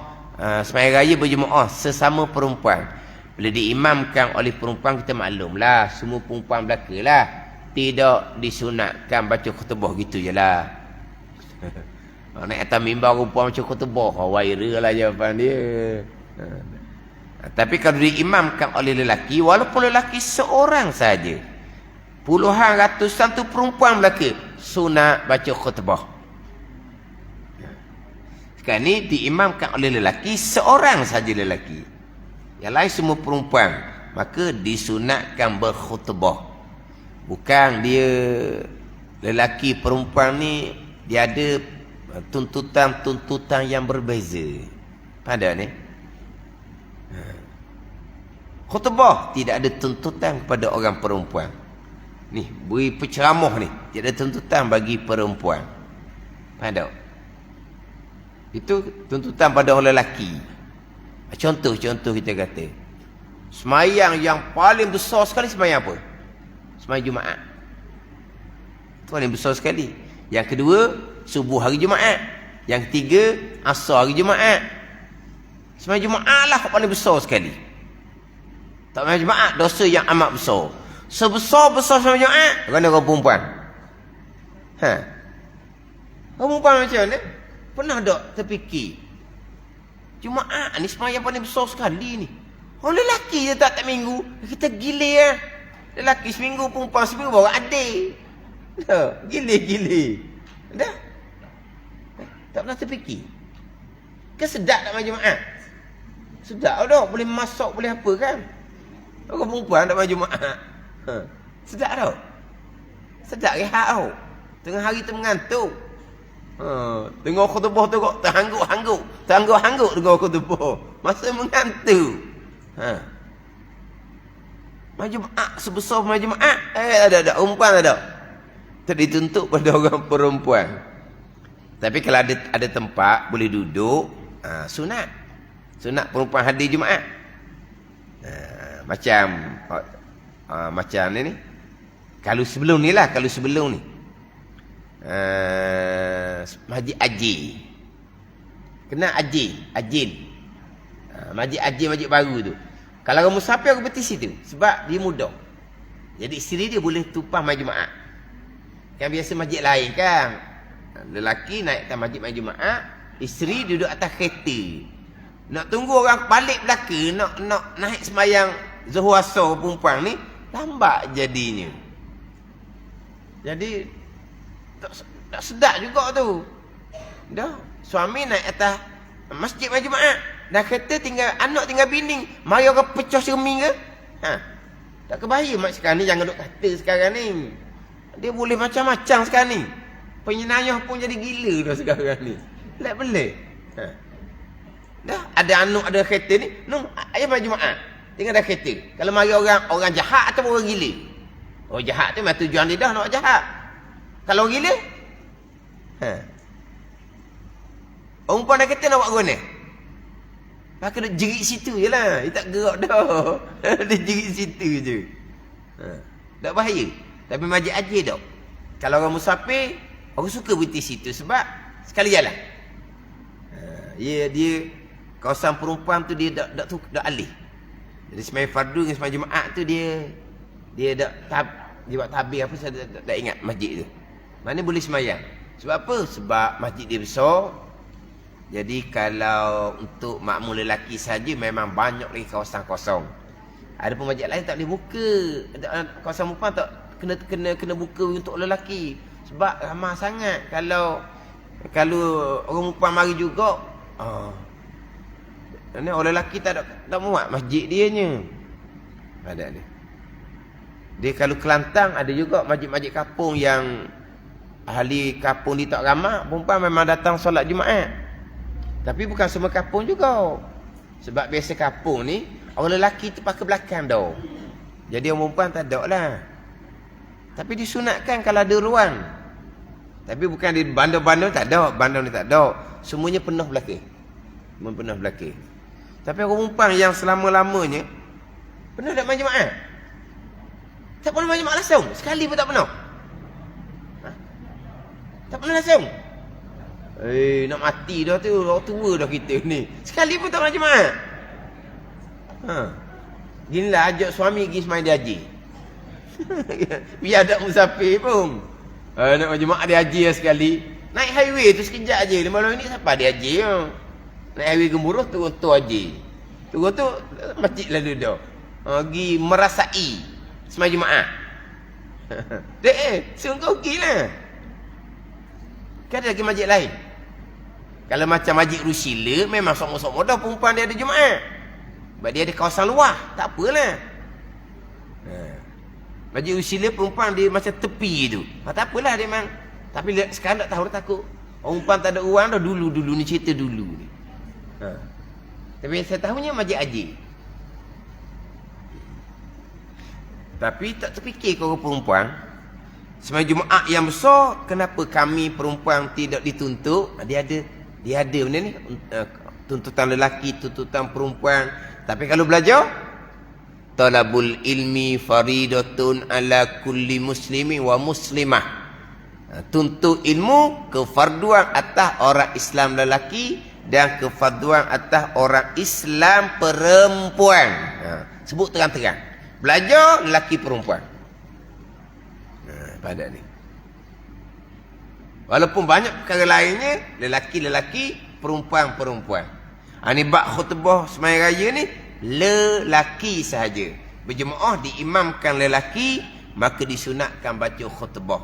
sembahyang raya berjemaah sesama perempuan. Bila diimamkan oleh perempuan, kita maklumlah, semua perempuan belaka lah. Tidak disunatkan baca khutbah gitu je lah. Naik atas mimbar rupa macam khutbah. Viral lah jawapan dia. Tapi kalau diimamkan oleh lelaki, walaupun lelaki seorang saja, puluhan ratusan tu perempuan belaka, sunat baca khutbah. Sekarang ni diimamkan oleh lelaki, seorang saja lelaki, yang lain semua perempuan, maka disunatkan berkhutbah. Bukan dia lelaki perempuan ni dia ada tuntutan-tuntutan yang berbeza. Pada ni khutbah tidak ada tuntutan kepada orang perempuan. Ni beri penceramah ni tidak ada tuntutan bagi perempuan. Pada itu tuntutan pada orang lelaki. Contoh kita kata, semayang yang paling besar sekali semayang apa? Semayang Jumaat. Itu paling besar sekali. Yang kedua, subuh hari Jumaat. Yang ketiga, asar hari Jumaat. Semayang Jumaat lah paling besar sekali. Tak semayang Jumaat, dosa yang amat besar. Sebesar-besar semayang Jumaat, kerana orang perempuan. Orang perempuan macam mana? Pernah tak terfikir, Jumaat ni semayang paling besar sekali ni. Orang lelaki je tak minggu, kita gila lah. Lelaki seminggu, perempuan seminggu baru adik. Gila. Dah. Tak pernah terfikir. Kan sedap tak main Jumaat? Sedap tak? Boleh masak, boleh apa kan? Orang perempuan tak main Jumaat. Sedap tak? Sedap rehat tau. Tengah hari tu mengantuk. Dengar khutbah tu kok terhangguk dengar khutbah. Masa mengantuk. Main Jumaat sebesar main Jumaat. Ada umpan ada. Tak dituntut pada orang perempuan. Tapi kalau ada tempat boleh duduk, sunat. Sunat perempuan hadir Jumaat. Macam ni. Kalau sebelum ni. Masjid Ajin. Kenal Ajin. Masjid baru tu. Kalau orang musafir aku berhenti situ sebab dia mudah. Jadi isteri dia boleh tumpah main Jumaat. Kan biasa masjid lain kan, lelaki naik atas masjid main Jumaat, isteri duduk atas kereta. Nak tunggu orang balik belaka, nak naik sembahyang Zuhur Asar perempuan ni lambat jadinya. Jadi tak sedap juga tu. Dah, suami naik atas masjid main Jumaat, dah kereta anak tinggal bini, mari orang pecah cermin ke? Tak kebahaya mak sekarang ni, jangan duk kata sekarang ni. Dia boleh macam-macam sekarang ni. Penyenayah pun jadi gila dah sekarang ni. Pelik-pelik. Dah, ada anak ada kereta ni, ayah main Jumaat, tinggal dah kereta. Kalau mari orang jahat atau orang gila. Orang jahat tu memang tujuan dia dah nak jahat. Kalau orang gila, orang perempuan dah kata nak buat guna. Maka dia jerit situ je lah. Dia tak gerak dah. Dia jerit situ je. Tak bahaya. Tapi masjid Ajin tak. Kalau orang musafir, orang suka berhenti situ sebab sekali jalan. Dia kawasan perempuan tu dia dak alih. Jadi semai fardu dengan semai Jumaat tu dia buat tabir apa saya tak ingat masjid tu. Mana boleh semayang. Sebab apa? Sebab masjid dia besar. Jadi kalau untuk makmum lelaki saja memang banyak lagi kawasan kosong. Ada pun masjid lain tak boleh buka. Kawasan perempuan tak kena buka untuk lelaki. Sebab ramah sangat. Kalau orang perempuan mari juga, orang lelaki tak muat masjid dia nya. Ada ni. Dia kalau Kelantan ada juga masjid-masjid kampung yang ahli kampung dia tak ramah, perempuan memang datang solat Jumaat. Tapi bukan semua kampung juga. Sebab biasa kampung ni orang lelaki tu pakai belakang dah. Jadi orang perempuan tak ada lah. Tapi disunatkan kalau ada ruang. Tapi bukan di bandar-bandar tak ada, bandar ni tak ada. Semuanya penuh belakang. Penuh belakang. Tapi orang perempuan yang selama-lamanya pernah tak main Jumaat? Tak pernah main Jumaat langsung. Sekali pun tak pernah. Tak pernah langsung. Nak mati dah tu. Orang tua dah kita ni. Sekali pun tak main Jumaat. Ginilah ajak suami pergi semain dia haji. Biar ada musafir pun. Nak main Jumaat dia haji lah sekali. Naik highway tu sekejap je. 15 minit siapa dia haji. Naik highway Gemuruh turun tu haji. Turun tu masjid lah duduk. Pergi merasai sembahyang Jumaat. Sungguh gila. Kan ada lagi masjid lain. Kalau macam masjid Rusila, memang sok-sok dah perempuan dia ada Jumaat. Sebab dia ada kawasan luar. Tak apalah. Masjid Rusila perempuan dia macam tepi tu. Tak apalah dia memang. Tapi sekarang tak tahu, dia takut. Perempuan tak ada orang dah dulu ni, cerita dulu ni. Tapi saya tahunya masjid Haji. Tapi tak terfikir korang perempuan. Sembahyang Jumaat yang besar, kenapa kami perempuan tidak dituntut? Dia ada benda ni. Tuntutan lelaki, tuntutan perempuan. Tapi kalau belajar, talabul ilmi faridatun ala kulli muslimi wa muslimah. Tuntut ilmu kefarduan atas orang Islam lelaki dan kefarduan atas orang Islam perempuan. Sebut terang-terang. Belajar lelaki perempuan. Pada ni. Walaupun banyak perkara lainnya, lelaki-lelaki, perempuan-perempuan. Ni bab khutbah sembahyang raya ni, lelaki sahaja. Berjemaah diimamkan lelaki, maka disunatkan baca khutbah.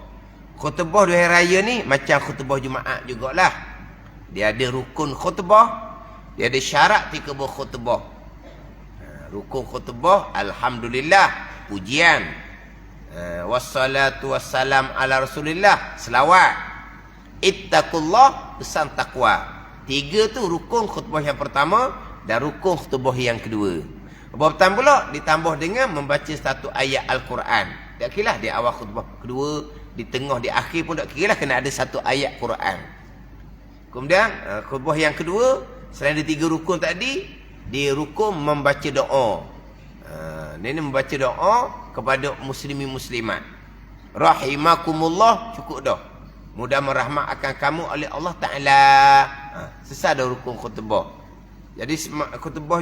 Khutbah di hari raya ni macam khutbah Jumaat jugalah. Dia ada rukun khutbah, dia ada syarat ketika berkhutbah. Rukun khutbah, alhamdulillah, pujian. Wassalatu wassalam ala Rasulillah, selawat. Ittaqullah, pesan takwa. 3 tu rukun khutbah yang pertama dan rukun khutbah yang kedua. Bertambah pula ditambah dengan membaca satu ayat Al-Quran. Tak kira di awal khutbah kedua, di tengah, di akhir pun tak kira lah, kena ada satu ayat Quran. Kemudian khutbah yang kedua, selain ada 3 rukun tadi, dia rukun membaca doa. Ini membaca doa kepada muslimin muslimat. Rahimakumullah, cukup dah. Mudah merahmat akan kamu oleh Allah Ta'ala. Selesai dah rukun khutbah. Jadi khutbah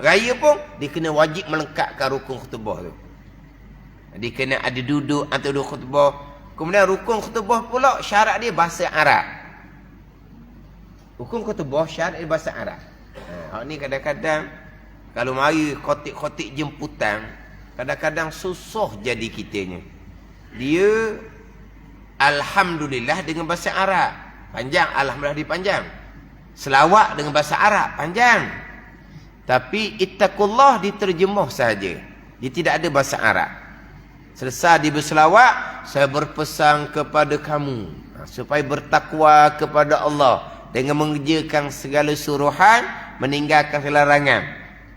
raya pun dia kena wajib melengkapkan rukun khutbah tu. Dia kena ada duduk atau duduk khutbah. Kemudian rukun khutbah pula syarat dia bahasa Arab. Rukun khutbah syarat dia bahasa Arab. Ni kadang-kadang kalau mari khotik-khotik jemputan, kadang-kadang susah jadi kitanya. Dia alhamdulillah dengan bahasa Arab panjang, alhamdulillah dia panjang. Selawat dengan bahasa Arab panjang. Tapi ittaqullah diterjemah saja. Dia tidak ada bahasa Arab. Selesai dia berselawat, saya berpesan kepada kamu supaya bertakwa kepada Allah dengan mengerjakan segala suruhan, meninggalkan segala larangan.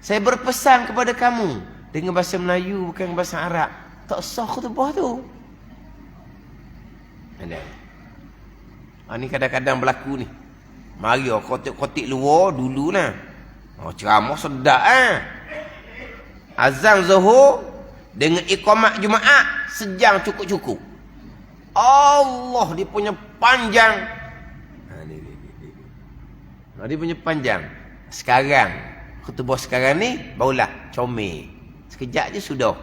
Saya berpesan kepada kamu dengan bahasa Melayu, bukan bahasa Arab. Tak sah khutbah tu. Ada. Ni kadang-kadang berlaku ni. Mari kotik-kotik luar dululah. Ceramah sedap azan Zuhur dengan iqamat Jumaat sejam cukup-cukup. Allah, dia punya panjang. Dia punya panjang. Sekarang khutbah sekarang ni barulah comel. Sekejap je sudah.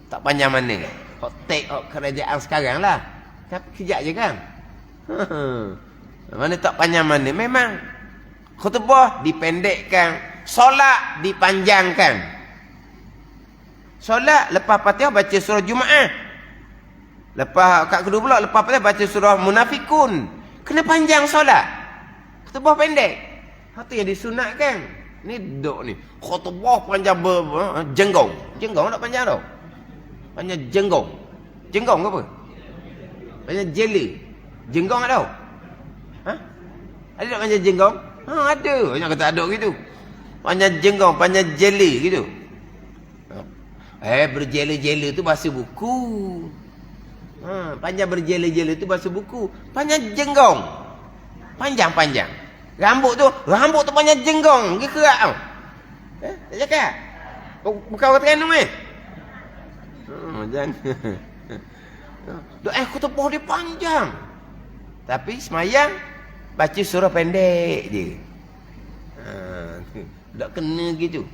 Tak panjang mana. Hot take kerajaan sekarang lah. Tapi sekejap je kan. Mana tak panjang mana. Memang khutbah dipendekkan, solat dipanjangkan. Solat lepas Fatihah baca surah Jumaat. Lepas kat kedua pula lepas Fatihah baca surah Munafikun. Kena panjang solat. Khutbah pendek. Itu yang disunatkan. Ni duduk ni. Khutbah panjang jenggong. Jenggong tak panjang tau. Panjang jenggong. Jenggong ke apa? Panjang jela. Jenggong tak tahu? Ada tak panjang jenggong? Ada. Banyak kata ada gitu. Panjang jenggong, panjang jela gitu. Berjela-jela tu bahasa buku. Panjang berjela-jela tu bahasa buku. Panjang jenggong. Panjang-panjang. Rambut tu panjang jenggong. Dia kerak tau. Tak cakap? Bukan orang Terengganu jangan. Khutbah dia panjang. Tapi semayang baca surah pendek je. Tak kena gitu.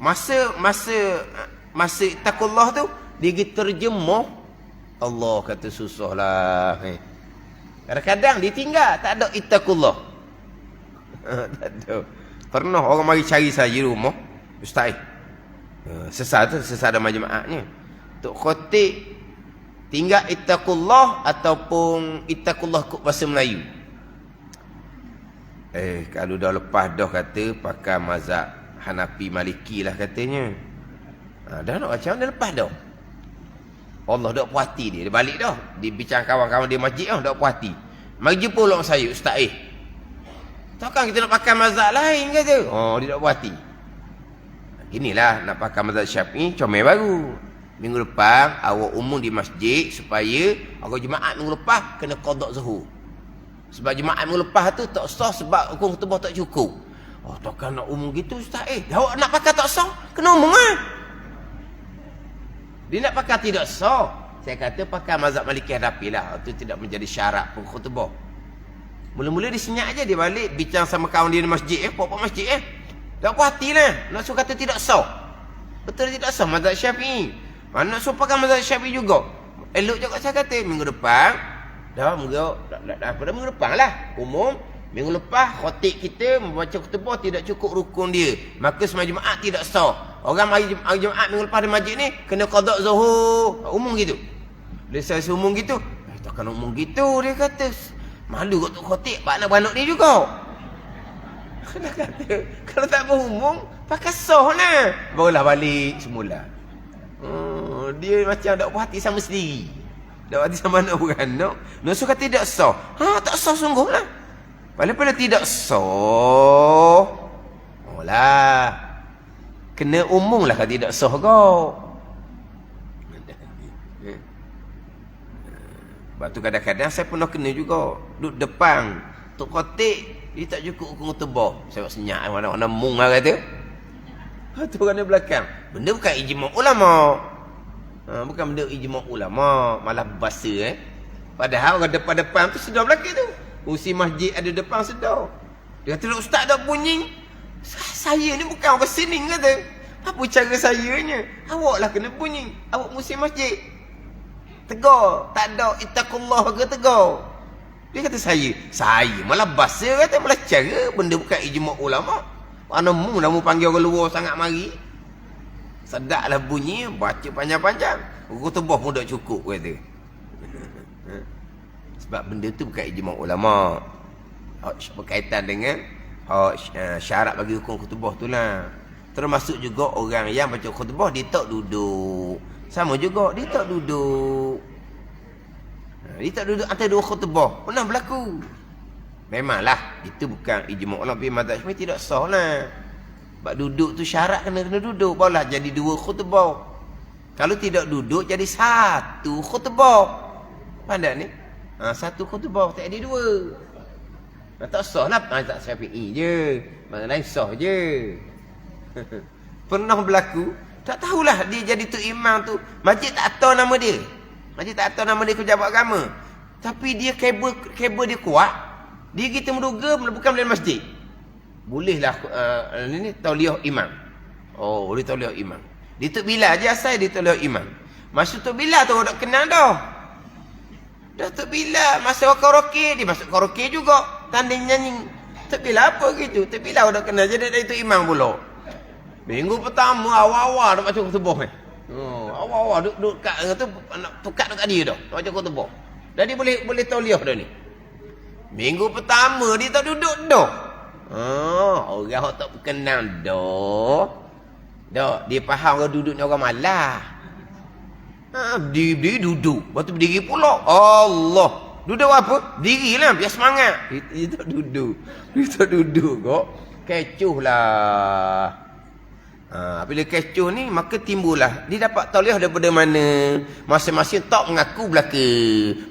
Masa ittaqullah tu Dia pergi terjemah. Allah kata susahlah. Kadang-kadang dia tinggal. Tak ada ittaqullah. Tak ada. Pernah orang mari cari saya di rumah. Ustaz, sesat ada majma'atnya. Tok Khatib tinggal ittaqullah ataupun ittaqullah kut bahasa Melayu. Kalau dah lepas dah kata pakai mazhab Hanafi Maliki lah katanya. Dah nak macam dah lepas dah. Allah dak puas hati dia balik dah. Dia bincang kawan-kawan dia masjid dah puas hati. Mari jumpa ulama saya, Ustaz takkan kita nak pakai mazhab lain kata. Dia dak puas hati. Inilah nak pakai mazhab Syafi'i comel baru. Minggu depan awak umum di masjid supaya awak jemaat minggu lepas kena qada zuhur. Sebab jemaat minggu lepas tu tak sah sebab hukum khutbah tak cukup. Takkan nak umum gitu Ustaz. Awak nak pakai tak sah, kena umum ah. Dia nak pakai tidak sah. Saya kata pakai mazhab Maliki Hanafi lah. Itu tidak menjadi syarat pun khutbah. Mula-mula dia senyap aja dia balik bincang sama kawan dia di masjid pokok masjid tak puas hati lah. Nak suruh kata tidak sah. Betul tidak sah mazhab Syafi'i. Mana nak suruh pakai mazhab Syafi'i juga. Elok juga saya kata minggu depan. Dah pada minggu depan lah. Umum minggu lepas khatib kita membaca khutbah tidak cukup rukun dia. Maka semua jemaat tidak sah. Orang mari jemaat minggu lepas di masjid ni kena qada zuhur. Umum gitu. Dia saya umum gitu. Takkan umum gitu dia kata. Malu kat tok khatib beranak-beranak ni juga. Dia kata kalau tak berumum pakai sah lah. Barulah balik semula. Dia macam tak puas hati sama sendiri. Tak puas hati sama anak beranak. Nak suruh kata tidak sah. Tak sah sungguh lah. Pada tidak sah. Lah. Kena umum lah kalau tidak sah kau. Sebab tu kadang-kadang saya pernah kena juga. Duduk depan Tok Khatib, dia tak cukup hukum khutbah. Saya buat senyap mana-mana mung lah kata. Tu orang di belakang. Benda bukan ijma' ulama. Bukan benda ijma' ulama. Malah bahasa Padahal orang depan-depan tu sedar belakang tu. Usi masjid ada depan sedar. Dia kata, Ustaz tak bunyi. Saya ni bukan orang sini kata. Apa cara sayanya? Awak lah kena bunyi. Awak musim masjid. Tegur. Tak ada ittaqullah ke tegur. Dia kata saya malah bahasa kata malah cara benda bukan ijma' ulama. Mana mu nak mu panggil orang luar sangat mari. Sedaklah bunyi baca panjang-panjang. Khutbah pun tak cukup kata. Sebab benda tu bukan ijma' ulama. Berkaitan dengan syarat bagi hukum khutbah tu lah. Termasuk juga orang yang baca khutbah dia tak duduk. Sama juga dia tak duduk. Dia tak duduk antara dua khutbah. Pernah berlaku. Memanglah itu bukan ijma' ulama. Tapi mazhab Syafi'i tidak sah lah. Sebab duduk tu syarat kena duduk. Barulah jadi dua khutbah. Kalau tidak duduk jadi satu khutbah. Pandai ni? Satu khutbah tak ada dua. Tak sah lah mazhab Syafi'i je. Mazhab lain sah je. Pernah berlaku. Tak tahulah dia jadi tu imam tu. Masjid tak tahu nama dia. Masjid tak tahu nama dia pejabat agama. Tapi dia kabel dia kuat. Dia kita menduga bukan dalam masjid. Bolehlah ini tauliah imam. Boleh tauliah imam. Dia Tok Bilal je asal dia tauliah imam. Masa Tok Bilal tu orang dah kenal dah. Dah Tok Bilal masa karaoke dia masuk karaoke juga. Tanding nyanyi. Tok Bilal apa gitu? Tok Bilal dah kenal jadi dari tu imam pula. Minggu pertama awal-awal dah baca khutbah ni. Awal-awal duduk kat tu nak tukar dekat dia dah. Baca khutbah. Jadi boleh tauliah dah ni. Minggu pertama dia tak duduk dah. Orang tak kenal dah. Dah dia faham orang duduk ni orang malah. Dia duduk. Lepas tu berdiri pula. Allah. Duduk apa? Dirilah biar semangat. Dia tak duduk. Dia tak duduk kok. Kecoh lah. Bila kecoh ni maka timbullah dia dapat tauliah daripada mana masing-masing tak mengaku belaka.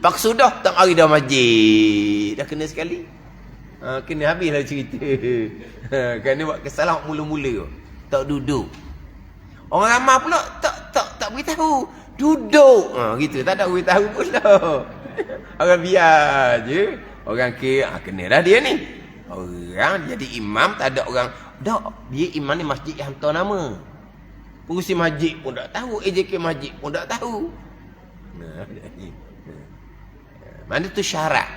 Pak sudah tak mari dah masjid. Dah kena sekali. Kena habislah cerita. Kena buat kesalahan mula-mula. Tak duduk. Orang ramai pula tak beritahu. Duduk. Gitu tak ada beritahu pula. Orang biar je. Orang kenalah dia ni. Orang jadi imam tak ada orang. Tak, dia imam ni masjid yang hantar nama. Pengurusi masjid pun tak tahu. AJK masjid pun tak tahu. Mana tu syarat.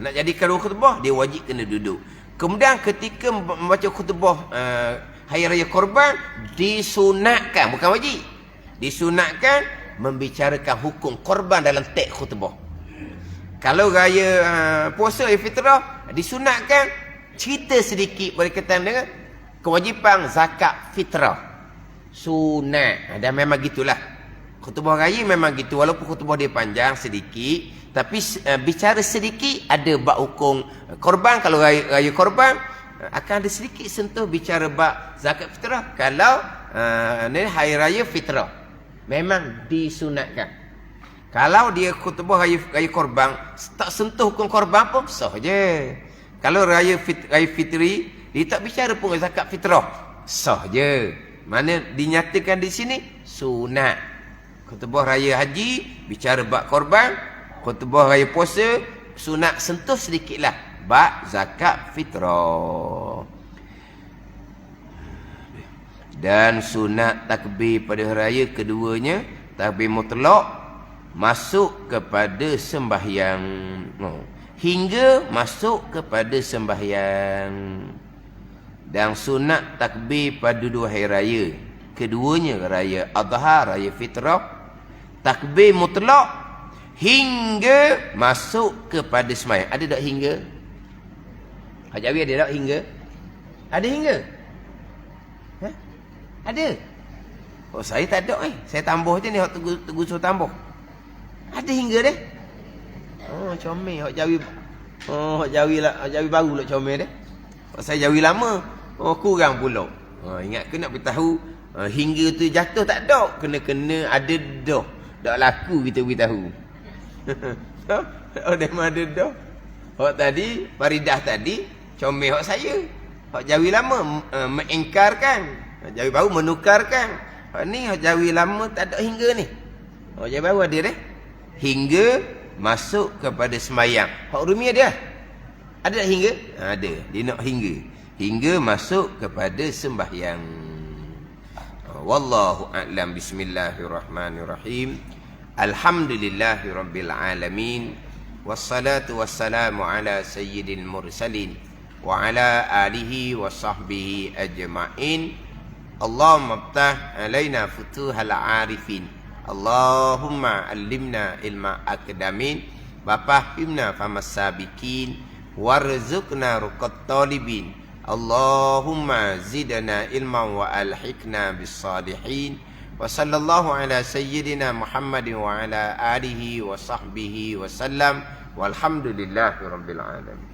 Nak jadikan khutbah, dia wajib kena duduk. Kemudian ketika membaca khutbah Hari Raya Korban, disunatkan, bukan wajib, disunatkan membicarakan hukum korban dalam teks khutbah. Kalau raya puasa Fitrah, disunatkan cerita sedikit berkaitan dengan kewajipan zakat fitrah. Sunat. Dan memang gitulah. Khutbah raya memang gitu. Walaupun khutbah dia panjang sedikit, tapi bicara sedikit ada bab hukum korban. Kalau raya korban, akan ada sedikit sentuh bicara bab zakat fitrah. Kalau hari raya fitrah, memang disunatkan. Kalau dia khutbah raya korban, tak sentuh hukum korban pun sah je. Kalau raya fitri, dia tak bicara pun zakat fitrah, sah je. Mana dinyatakan di sini sunat. Khutbah raya haji bicara bab korban, khutbah raya puasa sunat sentuh sedikitlah bab zakat fitrah. Dan sunat takbir pada hari raya keduanya, takbir mutlak, masuk kepada sembahyang, hingga masuk kepada sembahyang. Dan sunat takbir pada dua hari raya keduanya, raya Adha, raya Fitrah, takbir mutlak hingga masuk kepada sembahyang. Ada tak hingga? Haji Awi ada tak hingga? Ada hingga? Ada? Oh, saya tak ada saya tambah je ni, hak tegur suruh tambah. Ada hingga deh. Oh, comel hak Jawi. Oh, hak Jawi lah, hak Jawi baru lah comel deh. Hak saya Jawi lama, oh kurang pula. Ingat ke nak beritahu hingga tu jatuh tak ada, kena ada dah. Tak laku kita beritahu. Oh, dah ada dah. Hak tadi, Faridah tadi comel hak saya. Hak Jawi lama mengingkarkan. Hak Jawi baru menukarkan. Hak ni hak Jawi lama tak ada hingga ni. Hak Jawi baru ada deh. Hingga masuk kepada sembahyang. Hak Rumi ada? Ada tak hingga? Ada. Dia nak hingga. Hingga masuk kepada sembahyang. Wallahu a'lam. Bismillahirrahmanirrahim. Alhamdulillahirabbil alamin. Wassalatu wassalamu ala sayyidil mursalin wa ala alihi wa sahbihi ajma'in. Allahumma aftah alaina futuhal arifin. Allahumma allimna ilma akdamin. Wa fahimna famas sabiqin. Warzuqna ruqat talibin. Allahumma zidna ilman wa alhiqna bis salihin. Wa sallallahu ala sayyidina Muhammadin wa ala alihi wa sahbihi wa sallam. Walhamdulillahi rabbil alamin.